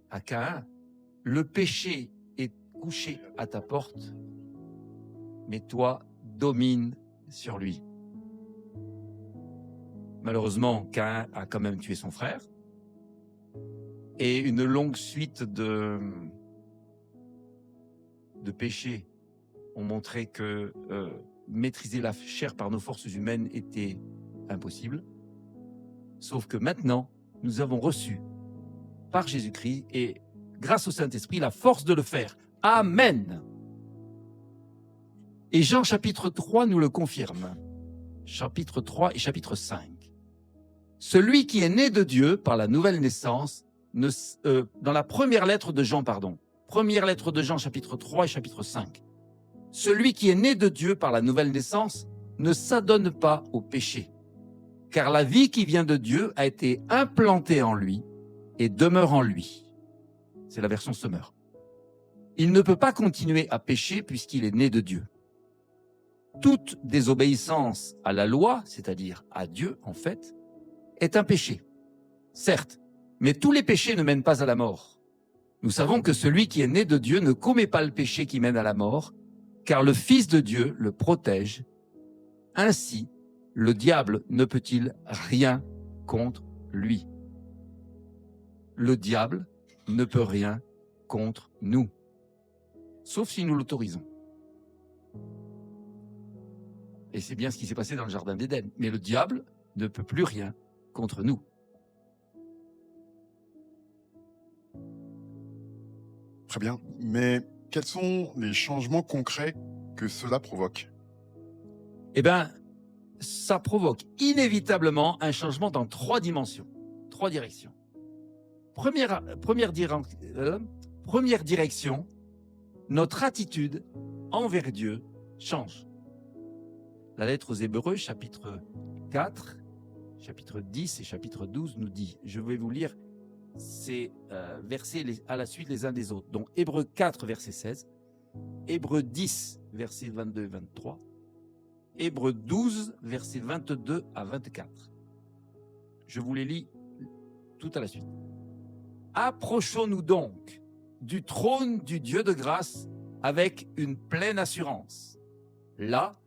à Caïn. Le péché est couché à ta porte, mais toi, domine sur lui. Malheureusement, Caïn a quand même tué son frère. Et une longue suite de péchés ont montré que maîtriser la chair par nos forces humaines était impossible. Sauf que maintenant, nous avons reçu par Jésus-Christ et grâce au Saint-Esprit la force de le faire. Amen. Et Jean chapitre 3 nous le confirme. Chapitre 3 et chapitre 5. Celui qui est né de Dieu par la nouvelle naissance, dans la première lettre de Jean, première lettre de Jean, chapitre 3 et chapitre 5. celui qui est né de Dieu par la nouvelle naissance ne s'adonne pas au péché, car la vie qui vient de Dieu a été implantée en lui et demeure en lui. C'est la version Sommer. Il ne peut pas continuer à pécher puisqu'il est né de Dieu. Toute désobéissance à la loi, c'est-à-dire à Dieu en fait, est un péché. Certes, mais tous les péchés ne mènent pas à la mort. Nous savons que celui qui est né de Dieu ne commet pas le péché qui mène à la mort, car le Fils de Dieu le protège. Ainsi, le diable ne peut-il rien contre lui. Le diable ne peut rien contre nous, sauf si nous l'autorisons. Et c'est bien ce qui s'est passé dans le Jardin d'Éden. Mais le diable ne peut plus rien contre nous. Très bien. Mais quels sont les changements concrets que cela provoque? Eh bien, ça provoque inévitablement un changement dans 3 dimensions, 3 directions. Première direction, notre attitude envers Dieu change. La lettre aux Hébreux, chapitre 4, chapitre 10 et chapitre 12 nous dit, je vais vous lire ces versets à la suite les uns des autres. Donc Hébreux 4, verset 16, Hébreux 10, verset 22 et 23, Hébreux 12, verset 22 à 24. Je vous les lis tout à la suite. Approchons-nous donc du trône du Dieu de grâce avec une pleine assurance. Là,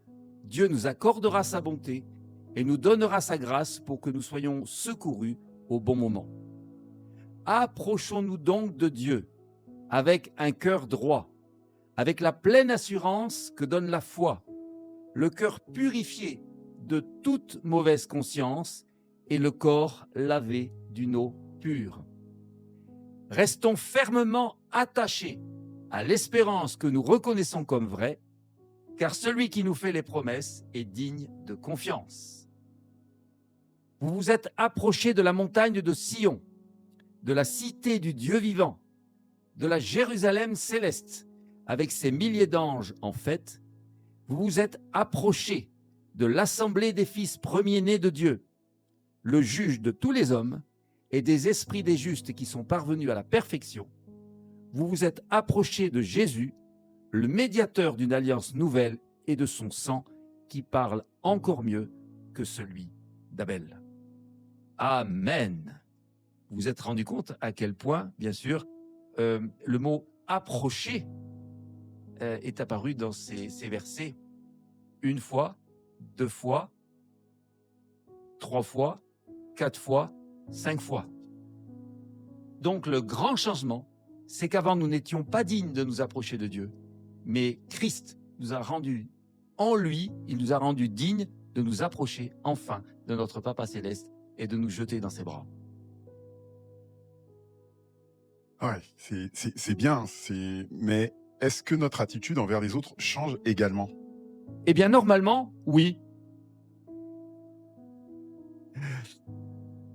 Dieu nous accordera sa bonté et nous donnera sa grâce pour que nous soyons secourus au bon moment. Approchons-nous donc de Dieu avec un cœur droit, avec la pleine assurance que donne la foi, le cœur purifié de toute mauvaise conscience et le corps lavé d'une eau pure. Restons fermement attachés à l'espérance que nous reconnaissons comme vraie, car celui qui nous fait les promesses est digne de confiance. Vous vous êtes approchés de la montagne de Sion, de la cité du Dieu vivant, de la Jérusalem céleste, avec ses milliers d'anges en fête. Vous vous êtes approchés de l'assemblée des fils premiers-nés de Dieu, le juge de tous les hommes et des esprits des justes qui sont parvenus à la perfection. Vous vous êtes approchés de Jésus, le médiateur d'une alliance nouvelle et de son sang qui parle encore mieux que celui d'Abel. Amen. Vous vous êtes rendu compte à quel point, bien sûr, le mot « approcher » est apparu dans ces versets 1 fois, 2 fois, 3 fois, 4 fois, 5 fois. Donc le grand changement, c'est qu'avant nous n'étions pas dignes de nous approcher de Dieu, mais Christ nous a rendus, en lui, il nous a rendus dignes de nous approcher enfin de notre Papa Céleste et de nous jeter dans ses bras. Ouais, c'est bien, mais est-ce que notre attitude envers les autres change également? Eh bien, normalement, oui.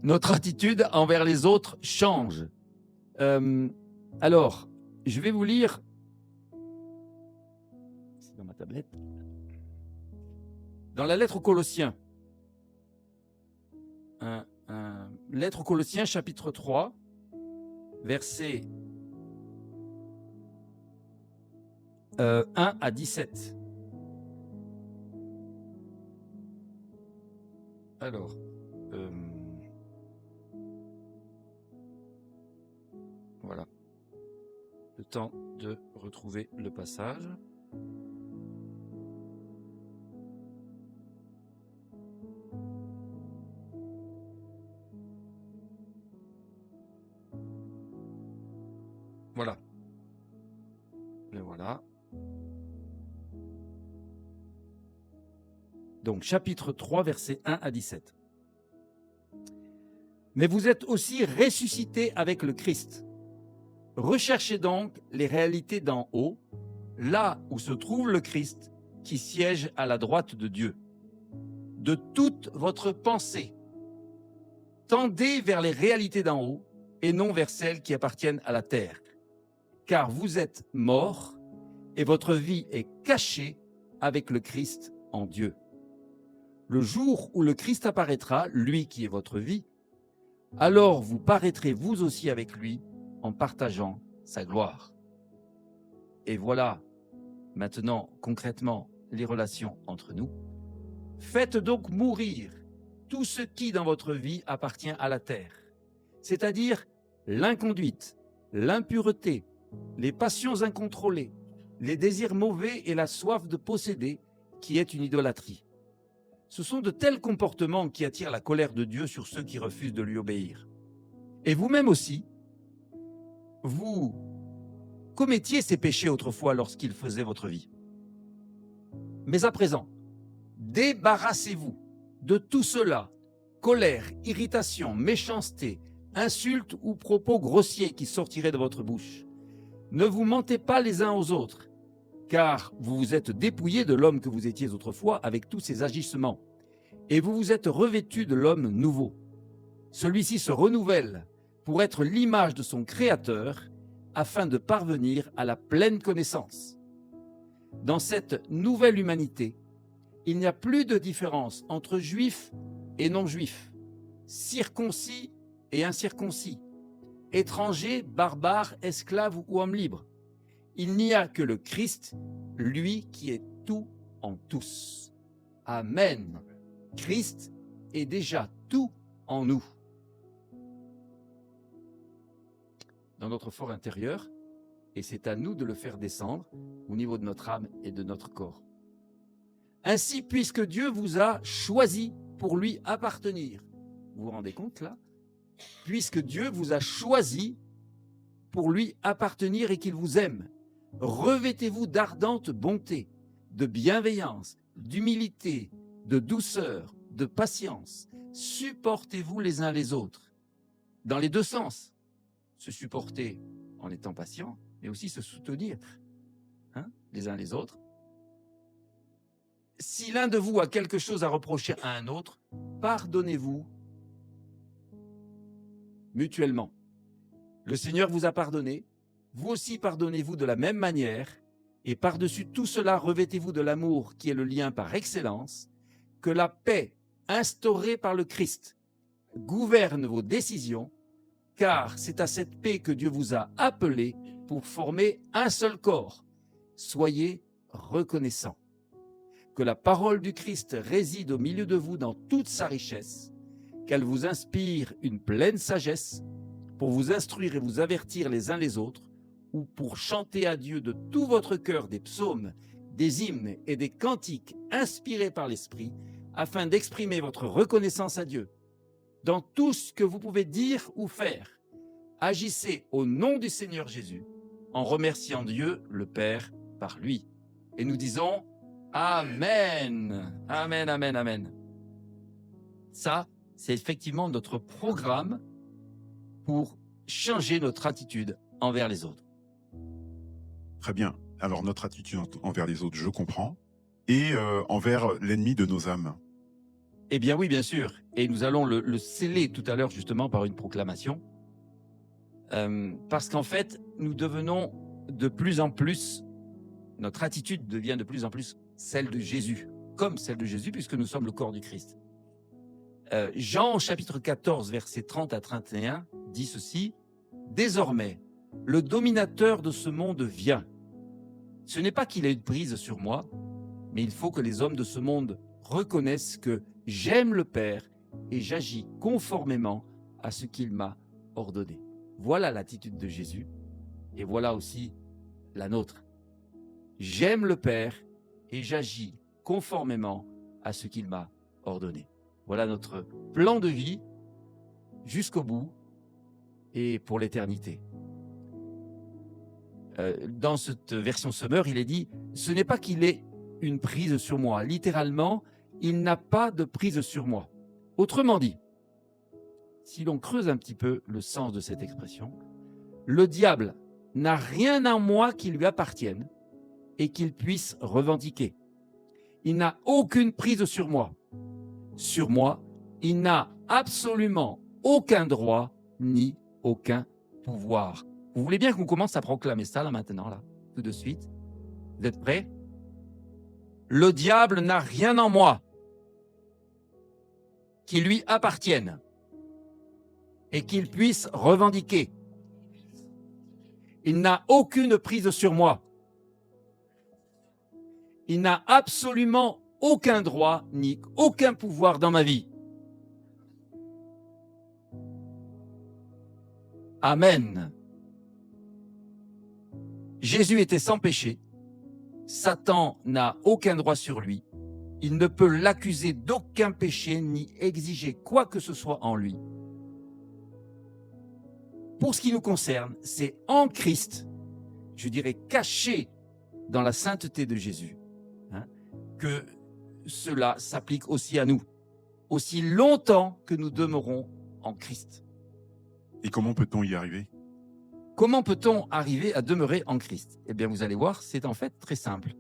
Notre attitude envers les autres change. Alors, je vais vous lire, c'est dans ma tablette, dans la lettre aux Colossiens, lettre aux Colossiens, chapitre 3, versets 1 à 17. Alors, voilà, le temps de retrouver le passage. Voilà. Le voilà. Donc, chapitre 3, versets 1 à 17. Mais vous êtes aussi ressuscités avec le Christ. Recherchez donc les réalités d'en haut, là où se trouve le Christ qui siège à la droite de Dieu. De toute votre pensée, tendez vers les réalités d'en haut et non vers celles qui appartiennent à la terre. Car vous êtes morts et votre vie est cachée avec le Christ en Dieu. Le jour où le Christ apparaîtra, lui qui est votre vie, alors vous paraîtrez vous aussi avec lui en partageant sa gloire. Et voilà maintenant concrètement les relations entre nous. Faites donc mourir tout ce qui dans votre vie appartient à la terre, c'est-à-dire l'inconduite, l'impureté, les passions incontrôlées, les désirs mauvais et la soif de posséder, qui est une idolâtrie. Ce sont de tels comportements qui attirent la colère de Dieu sur ceux qui refusent de lui obéir. Et vous-même aussi, vous commettiez ces péchés autrefois lorsqu'ils faisaient votre vie. Mais à présent, débarrassez-vous de tout cela, colère, irritation, méchanceté, insultes ou propos grossiers qui sortiraient de votre bouche. Ne vous mentez pas les uns aux autres, car vous vous êtes dépouillés de l'homme que vous étiez autrefois avec tous ses agissements, et vous vous êtes revêtus de l'homme nouveau. Celui-ci se renouvelle pour être l'image de son Créateur, afin de parvenir à la pleine connaissance. Dans cette nouvelle humanité, il n'y a plus de différence entre juifs et non-juifs, circoncis et incirconcis, étrangers, barbares, esclaves ou hommes libres. Il n'y a que le Christ, lui qui est tout en tous. Amen. Christ est déjà tout en nous. Dans notre fort intérieur, et c'est à nous de le faire descendre au niveau de notre âme et de notre corps. Ainsi, puisque Dieu vous a choisi pour lui appartenir, vous vous rendez compte là? Puisque Dieu vous a choisi pour lui appartenir et qu'il vous aime, revêtez-vous d'ardente bonté, de bienveillance, d'humilité, de douceur, de patience. Supportez-vous les uns les autres, dans les deux sens. Se supporter en étant patient, mais aussi se soutenir les uns les autres. Si l'un de vous a quelque chose à reprocher à un autre, pardonnez-vous mutuellement. Le Seigneur vous a pardonné, vous aussi pardonnez-vous de la même manière, et par-dessus tout cela, revêtez-vous de l'amour qui est le lien par excellence, que la paix instaurée par le Christ gouverne vos décisions, car c'est à cette paix que Dieu vous a appelé pour former un seul corps. Soyez reconnaissants. Que la parole du Christ réside au milieu de vous dans toute sa richesse, qu'elle vous inspire une pleine sagesse pour vous instruire et vous avertir les uns les autres, ou pour chanter à Dieu de tout votre cœur des psaumes, des hymnes et des cantiques inspirés par l'Esprit, afin d'exprimer votre reconnaissance à Dieu. Dans tout ce que vous pouvez dire ou faire, agissez au nom du Seigneur Jésus, en remerciant Dieu, le Père, par lui. Et nous disons Amen. Amen, amen, amen. Ça, c'est effectivement notre programme pour changer notre attitude envers les autres. Très bien. Alors, notre attitude envers les autres, je comprends. Et envers l'ennemi de nos âmes. Eh bien oui, bien sûr. Et nous allons le sceller tout à l'heure justement par une proclamation. Parce qu'en fait, nous devenons de plus en plus, notre attitude devient de plus en plus celle de Jésus, comme celle de Jésus, puisque nous sommes le corps du Christ. Jean, chapitre 14, versets 30 à 31, dit ceci: « Désormais, le dominateur de ce monde vient. Ce n'est pas qu'il ait une prise sur moi, mais il faut que les hommes de ce monde reconnaissent que j'aime le Père et j'agis conformément à ce qu'il m'a ordonné. » Voilà l'attitude de Jésus et voilà aussi la nôtre. J'aime le Père et j'agis conformément à ce qu'il m'a ordonné. Voilà notre plan de vie jusqu'au bout et pour l'éternité. Dans cette version Summer, il est dit « Ce n'est pas qu'il ait une prise sur moi. » Littéralement, il n'a pas de prise sur moi. Autrement dit, si l'on creuse un petit peu le sens de cette expression, le diable n'a rien en moi qui lui appartienne et qu'il puisse revendiquer. Il n'a aucune prise sur moi. Sur moi, il n'a absolument aucun droit ni aucun pouvoir. Vous voulez bien qu'on commence à proclamer ça là maintenant, là, tout de suite? Vous êtes prêts? Le diable n'a rien en moi qui lui appartienne et qu'il puisse revendiquer. Il n'a aucune prise sur moi. Il n'a absolument aucun droit ni aucun pouvoir dans ma vie. Amen. Jésus était sans péché. Satan n'a aucun droit sur lui. Il ne peut l'accuser d'aucun péché ni exiger quoi que ce soit en lui. Pour ce qui nous concerne, c'est en Christ, je dirais caché dans la sainteté de Jésus, que cela s'applique aussi à nous, aussi longtemps que nous demeurons en Christ. Et comment peut-on y arriver? Comment peut-on arriver à demeurer en Christ? Eh bien, vous allez voir, c'est en fait très simple.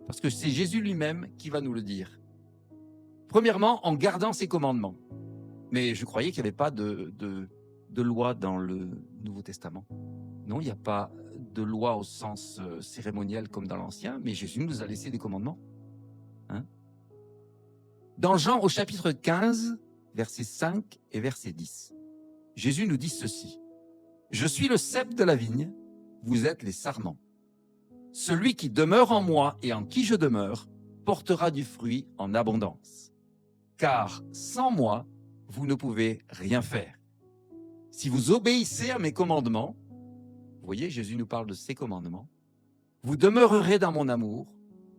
Parce que c'est Jésus lui-même qui va nous le dire. Premièrement, en gardant ses commandements. Mais je croyais qu'il n'y avait pas de loi dans le Nouveau Testament. Non, il n'y a pas de loi au sens cérémoniel comme dans l'Ancien, mais Jésus nous a laissé des commandements. Dans Jean au chapitre 15, versets 5 et verset 10, Jésus nous dit ceci. « Je suis le cep de la vigne, vous êtes les sarments. Celui qui demeure en moi et en qui je demeure portera du fruit en abondance. Car sans moi, vous ne pouvez rien faire. Si vous obéissez à mes commandements, » vous voyez, Jésus nous parle de ses commandements, « vous demeurerez dans mon amour,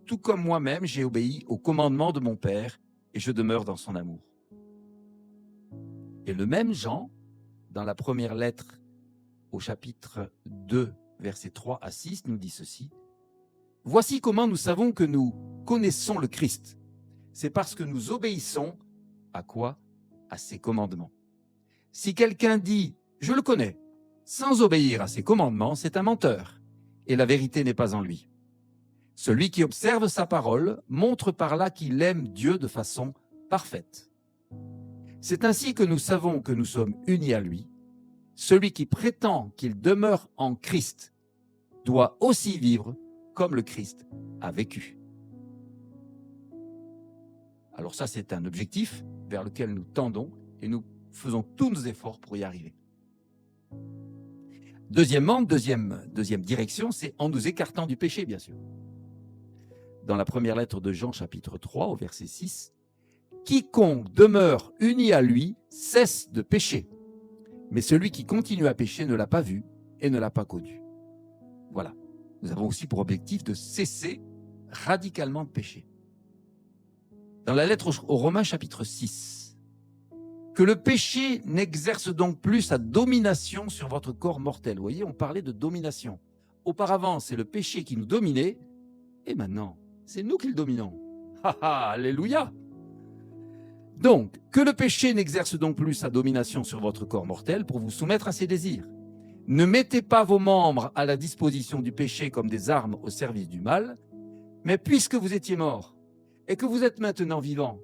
tout comme moi-même j'ai obéi aux commandements de mon Père et je demeure dans son amour. » Et le même Jean, dans la première lettre au chapitre 2, versets 3 à 6, nous dit ceci. « Voici comment nous savons que nous connaissons le Christ. C'est parce que nous obéissons à quoi? À ses commandements. Si quelqu'un dit « je le connais », sans obéir à ses commandements, c'est un menteur, et la vérité n'est pas en lui. Celui qui observe sa parole montre par là qu'il aime Dieu de façon parfaite. C'est ainsi que nous savons que nous sommes unis à lui. Celui qui prétend qu'il demeure en Christ doit aussi vivre comme le Christ a vécu. » Alors ça, c'est un objectif vers lequel nous tendons et nous faisons tous nos efforts pour y arriver. Deuxièmement, deuxième direction, c'est en nous écartant du péché, bien sûr. Dans la première lettre de Jean, chapitre 3, au verset 6, « Quiconque demeure uni à lui cesse de pécher, mais celui qui continue à pécher ne l'a pas vu et ne l'a pas connu. » Voilà. Nous avons aussi pour objectif de cesser radicalement de pécher. Dans la lettre aux Romains, chapitre 6, « Que le péché n'exerce donc plus sa domination sur votre corps mortel. » Vous voyez, on parlait de domination. Auparavant, c'est le péché qui nous dominait, et maintenant, c'est nous qui le dominons. Ha ha, alléluia! Donc, que le péché n'exerce donc plus sa domination sur votre corps mortel pour vous soumettre à ses désirs. Ne mettez pas vos membres à la disposition du péché comme des armes au service du mal, mais puisque vous étiez morts et que vous êtes maintenant vivants,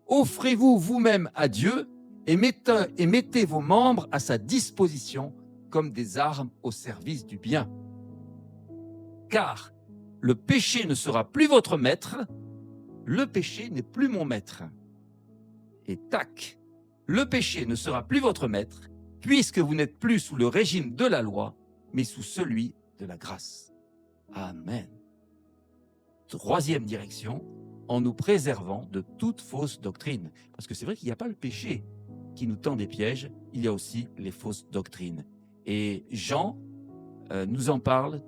offrez-vous vous-même à Dieu et mettez vos membres à sa disposition comme des armes au service du bien. Car le péché ne sera plus votre maître, le péché n'est plus mon maître. Et tac, le péché ne sera plus votre maître, puisque vous n'êtes plus sous le régime de la loi, mais sous celui de la grâce. Amen. Troisième direction, en nous préservant de toute fausse doctrine. Parce que c'est vrai qu'il n'y a pas le péché qui nous tend des pièges, il y a aussi les fausses doctrines. Et Jean nous en parle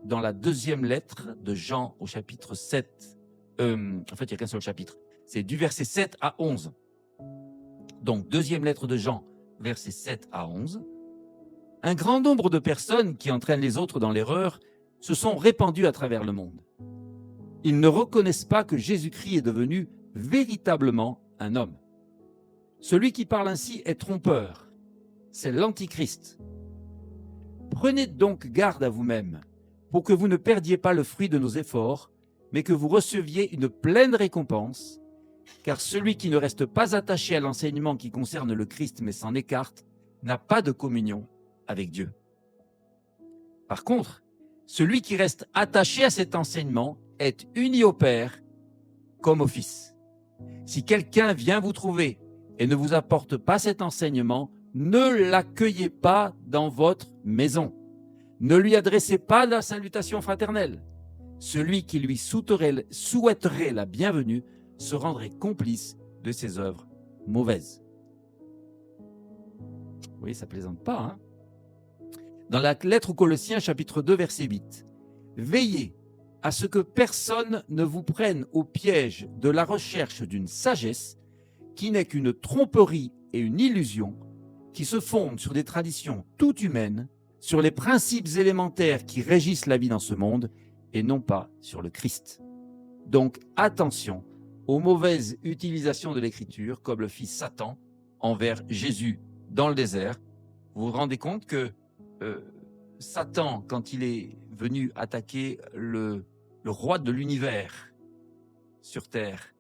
dans la deuxième lettre de Jean au chapitre 7. En fait, il n'y a qu'un seul chapitre. C'est du verset 7 à 11. Donc, deuxième lettre de Jean, versets 7 à 11. Un grand nombre de personnes qui entraînent les autres dans l'erreur se sont répandues à travers le monde. Ils ne reconnaissent pas que Jésus-Christ est devenu véritablement un homme. Celui qui parle ainsi est trompeur. C'est l'Antichrist. Prenez donc garde à vous-même pour que vous ne perdiez pas le fruit de nos efforts, mais que vous receviez une pleine récompense. Car celui qui ne reste pas attaché à l'enseignement qui concerne le Christ mais s'en écarte n'a pas de communion avec Dieu. Par contre, Celui qui reste attaché à cet enseignement est uni au Père comme au Fils. Si quelqu'un vient vous trouver et ne vous apporte pas cet enseignement, ne l'accueillez pas dans votre maison. Ne lui adressez pas la salutation fraternelle. Celui qui lui souhaiterait la bienvenue se rendrait complice de ses œuvres mauvaises. Oui, ça plaisante pas, hein? Dans la lettre aux Colossiens, chapitre 2, verset 8, « Veillez à ce que personne ne vous prenne au piège de la recherche d'une sagesse qui n'est qu'une tromperie et une illusion, qui se fonde sur des traditions toutes humaines, sur les principes élémentaires qui régissent la vie dans ce monde, et non pas sur le Christ. » Donc attention aux mauvaises utilisations de l'Écriture, comme le fit Satan envers Jésus dans le désert. Vous vous rendez compte que Satan, quand il est venu attaquer le roi de l'univers sur terre,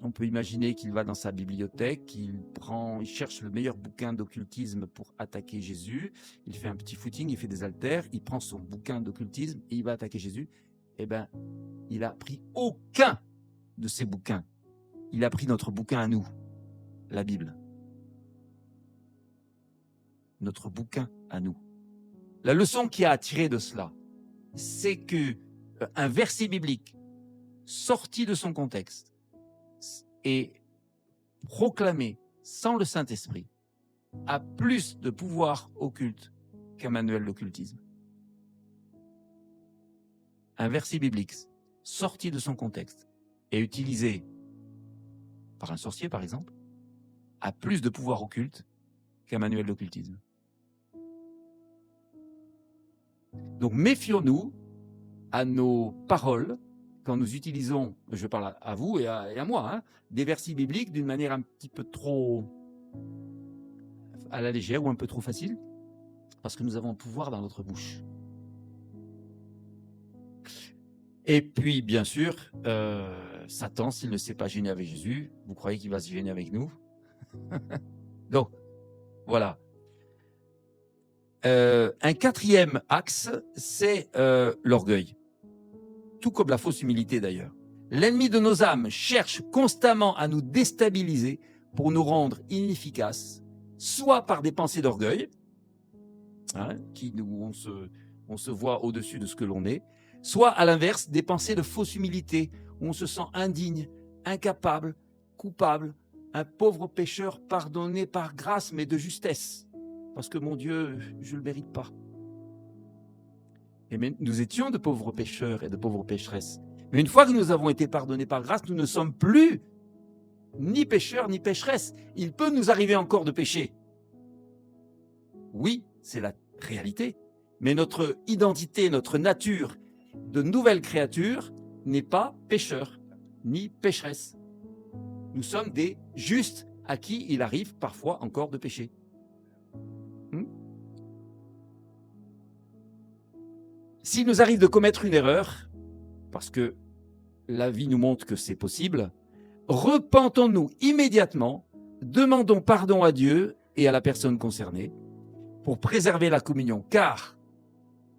on peut imaginer qu'il va dans sa bibliothèque, il cherche le meilleur bouquin d'occultisme pour attaquer Jésus, il fait un petit footing, il fait des haltères, il prend son bouquin d'occultisme et il va attaquer Jésus. Eh bien, il n'a pris aucun de ces bouquins. Il a pris notre bouquin à nous, la Bible. Notre bouquin à nous. La leçon qu'il y a à tirer de cela, c'est qu'un verset biblique sorti de son contexte et proclamé sans le Saint-Esprit a plus de pouvoir occulte qu'un manuel d'occultisme. Un verset biblique sorti de son contexte et utilisé par un sorcier, par exemple, a plus de pouvoir occulte qu'un manuel d'occultisme. Donc méfions-nous à nos paroles quand nous utilisons, je parle à vous et à moi, hein, des versets bibliques d'une manière un petit peu trop à la légère ou un peu trop facile, parce que nous avons le pouvoir dans notre bouche. Et puis, bien sûr, Satan, s'il ne s'est pas gêné avec Jésus, vous croyez qu'il va se gêner avec nous? Donc, voilà. Un quatrième axe, c'est l'orgueil. Tout comme la fausse humilité d'ailleurs. L'ennemi de nos âmes cherche constamment à nous déstabiliser pour nous rendre inefficaces, soit par des pensées d'orgueil, hein, on se voit au-dessus de ce que l'on est, soit à l'inverse, des pensées de fausse humilité, où on se sent indigne, incapable, coupable, un pauvre pécheur pardonné par grâce, mais de justesse, parce que mon Dieu, je ne le mérite pas. Et mais nous étions de pauvres pécheurs et de pauvres pécheresses. Mais une fois que nous avons été pardonnés par grâce, nous ne sommes plus ni pécheurs ni pécheresses. Il peut nous arriver encore de pécher. Oui, c'est la réalité. Mais notre identité, notre nature de nouvelle créature n'est pas pécheur ni pécheresse. Nous sommes des justes à qui il arrive parfois encore de pécher. S'il nous arrive de commettre une erreur, parce que la vie nous montre que c'est possible, repentons-nous immédiatement, demandons pardon à Dieu et à la personne concernée pour préserver la communion. Car,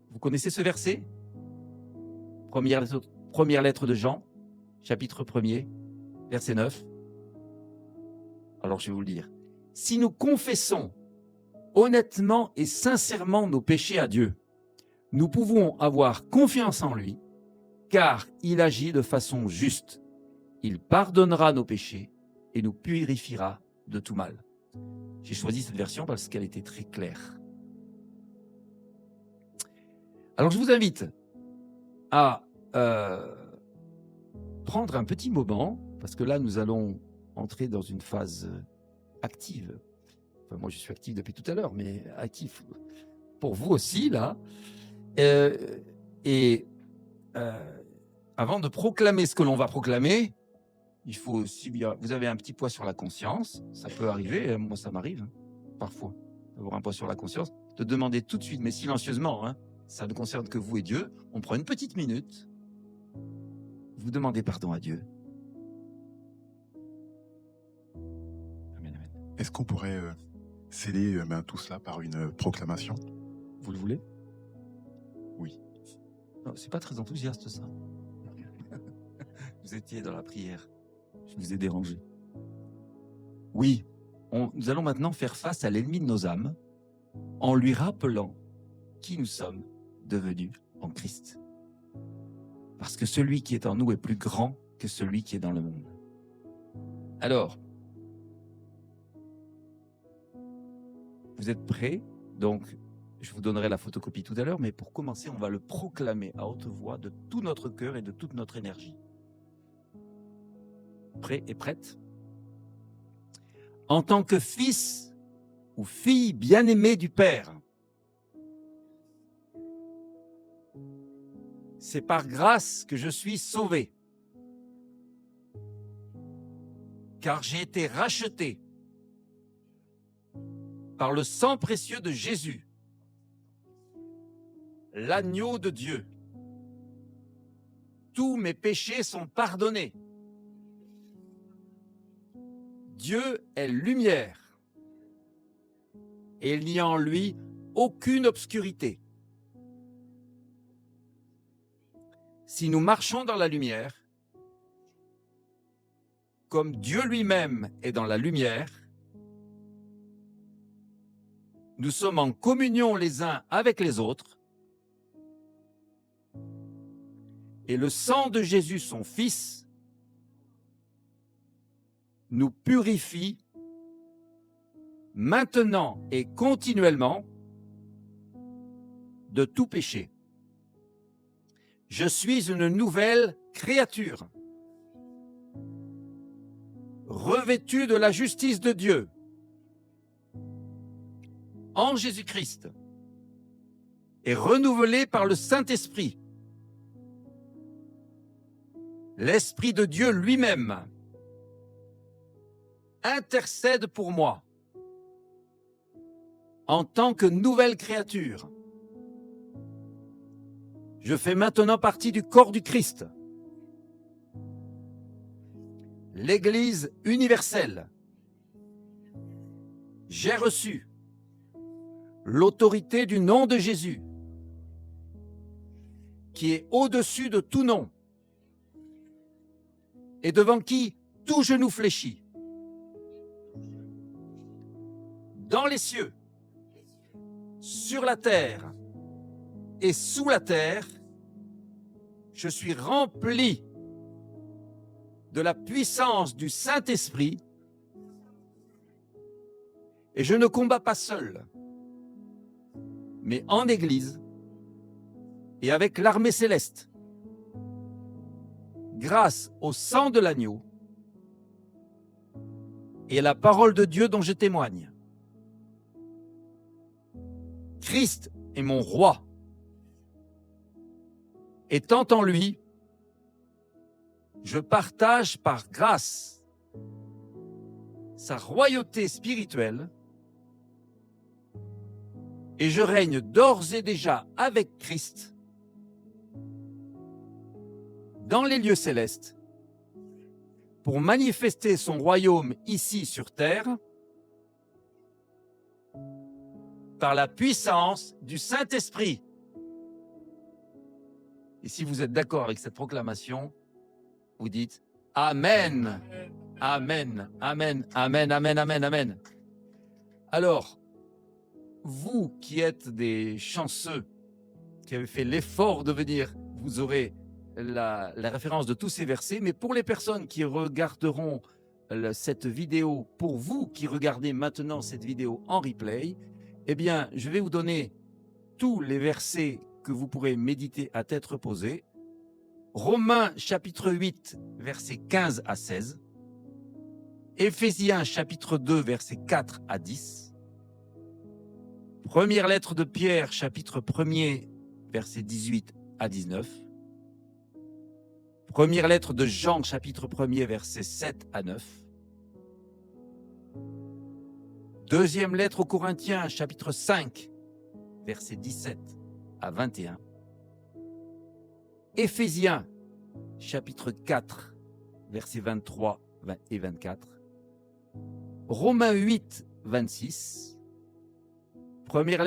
vous connaissez ce verset? Première lettre de Jean, chapitre 1er, verset 9. Alors je vais vous le dire. Si nous confessons honnêtement et sincèrement nos péchés à Dieu, nous pouvons avoir confiance en lui, car il agit de façon juste. Il pardonnera nos péchés et nous purifiera de tout mal. J'ai choisi cette version parce qu'elle était très claire. Alors je vous invite à prendre un petit moment, parce que là nous allons entrer dans une phase active. Enfin, moi je suis actif depuis tout à l'heure, mais actif pour vous aussi là. Avant de proclamer ce que l'on va proclamer, il faut aussi, vous avez un petit poids sur la conscience, ça peut arriver, moi ça m'arrive hein, parfois, d'avoir un poids sur la conscience, de demander tout de suite, mais silencieusement, hein, ça ne concerne que vous et Dieu, on prend une petite minute, vous demandez pardon à Dieu. Amen, amen. Est-ce qu'on pourrait sceller tout cela par une proclamation? Vous le voulez? Oui. Non, c'est pas très enthousiaste ça. Vous étiez dans la prière. Je vous ai dérangé. Oui, nous allons maintenant faire face à l'ennemi de nos âmes en lui rappelant qui nous sommes devenus en Christ. Parce que celui qui est en nous est plus grand que celui qui est dans le monde. Alors, vous êtes prêts? Donc, je vous donnerai la photocopie tout à l'heure, mais pour commencer, on va le proclamer à haute voix de tout notre cœur et de toute notre énergie. Prêt et prête? En tant que fils ou fille bien-aimée du Père, c'est par grâce que je suis sauvé, car j'ai été racheté par le sang précieux de Jésus, l'agneau de Dieu. Tous mes péchés sont pardonnés. Dieu est lumière et il n'y a en lui aucune obscurité. Si nous marchons dans la lumière, comme Dieu lui-même est dans la lumière, nous sommes en communion les uns avec les autres et le sang de Jésus, son Fils, nous purifie maintenant et continuellement de tout péché. Je suis une nouvelle créature, revêtue de la justice de Dieu en Jésus-Christ et renouvelée par le Saint-Esprit. L'Esprit de Dieu lui-même intercède pour moi en tant que nouvelle créature. Je fais maintenant partie du corps du Christ, l'Église universelle. J'ai reçu l'autorité du nom de Jésus, qui est au-dessus de tout nom, et devant qui tout genou fléchit, dans les cieux, sur la terre et sous la terre. Je suis rempli de la puissance du Saint-Esprit et je ne combats pas seul, mais en Église et avec l'armée céleste, grâce au sang de l'agneau et à la parole de Dieu dont je témoigne. Christ est mon roi. Étant en lui, je partage par grâce sa royauté spirituelle et je règne d'ores et déjà avec Christ dans les lieux célestes pour manifester son royaume ici sur terre par la puissance du Saint-Esprit. Et si vous êtes d'accord avec cette proclamation, vous dites Amen, Amen, Amen, Amen, Amen, Amen, Amen. Alors, vous qui êtes des chanceux, qui avez fait l'effort de venir, vous aurez la référence de tous ces versets, mais pour les personnes qui regarderont cette vidéo, pour vous qui regardez maintenant cette vidéo en replay, eh bien, je vais vous donner tous les versets que vous pourrez méditer à tête reposée. Romains chapitre 8, versets 15 à 16. Éphésiens chapitre 2, versets 4 à 10. Première lettre de Pierre, chapitre 1er, versets 18 à 19. Première lettre de Jean, chapitre 1er, versets 7 à 9. Deuxième lettre aux Corinthiens, chapitre 5, versets 17 à 21. Éphésiens, chapitre 4, versets 23 et 24. Romains 8, 26. Première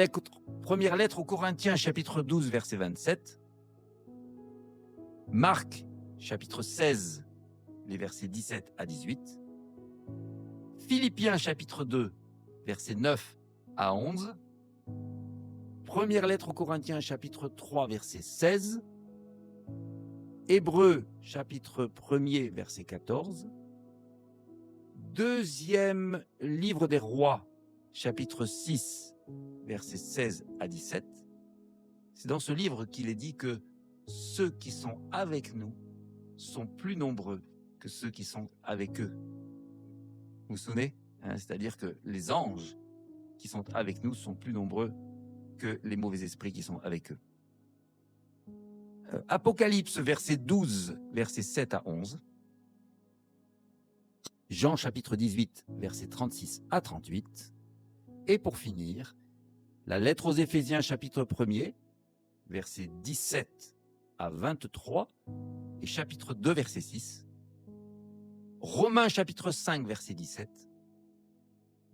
lettre aux Corinthiens, chapitre 12, verset 27. Marc, chapitre 16, les versets 17 à 18. Philippiens, chapitre 2, versets 9 à 11. Première lettre aux Corinthiens, chapitre 3, verset 16. Hébreux, chapitre 1er, verset 14. Deuxième livre des rois, chapitre 6, versets 16 à 17. C'est dans ce livre qu'il est dit que ceux qui sont avec nous sont plus nombreux que ceux qui sont avec eux. Vous vous souvenez, c'est-à-dire que les anges qui sont avec nous sont plus nombreux que les mauvais esprits qui sont avec eux. Apocalypse, verset 12, versets 7 à 11. Jean, chapitre 18, versets 36 à 38. Et pour finir, la lettre aux Éphésiens, chapitre 1er, versets 17 à 23, et chapitre 2, verset 6. Romains, chapitre 5, verset 17.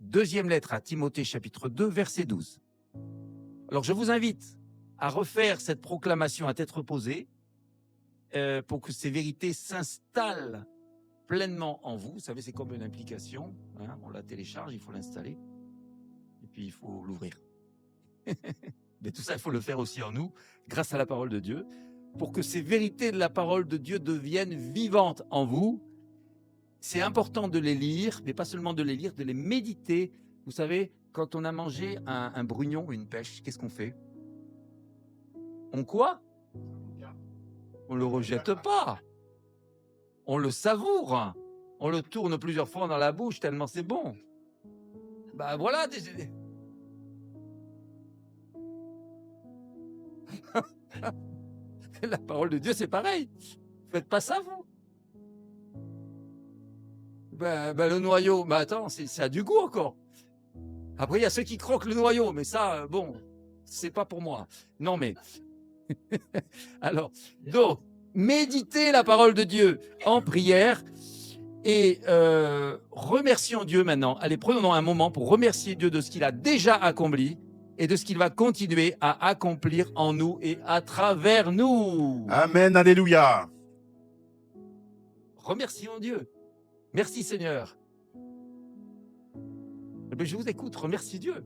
Deuxième lettre à Timothée, chapitre 2, verset 12. Alors, je vous invite à refaire cette proclamation à tête reposée pour que ces vérités s'installent pleinement en vous. Vous savez, c'est comme une application. On la télécharge, il faut l'installer. Et puis, il faut l'ouvrir. Mais tout ça, il faut le faire aussi en nous, grâce à la parole de Dieu, pour que ces vérités de la parole de Dieu deviennent vivantes en vous. C'est important de les lire, mais pas seulement de les lire, de les méditer. Vous savez, quand on a mangé un brugnon ou une pêche, qu'est-ce qu'on fait? On quoi? On le rejette pas. On le savoure. On le tourne plusieurs fois dans la bouche tellement c'est bon. Ben voilà. La parole de Dieu, c'est pareil. Faites pas ça, vous. Le noyau, attends, ça a du goût encore. Après, il y a ceux qui croquent le noyau, mais ça, bon, c'est pas pour moi. Non, mais... Alors, donc, méditez la parole de Dieu en prière et remercions Dieu maintenant. Allez, prenons un moment pour remercier Dieu de ce qu'il a déjà accompli et de ce qu'il va continuer à accomplir en nous et à travers nous. Amen, alléluia. Remercions Dieu. Merci Seigneur. Je vous écoute, remercie Dieu.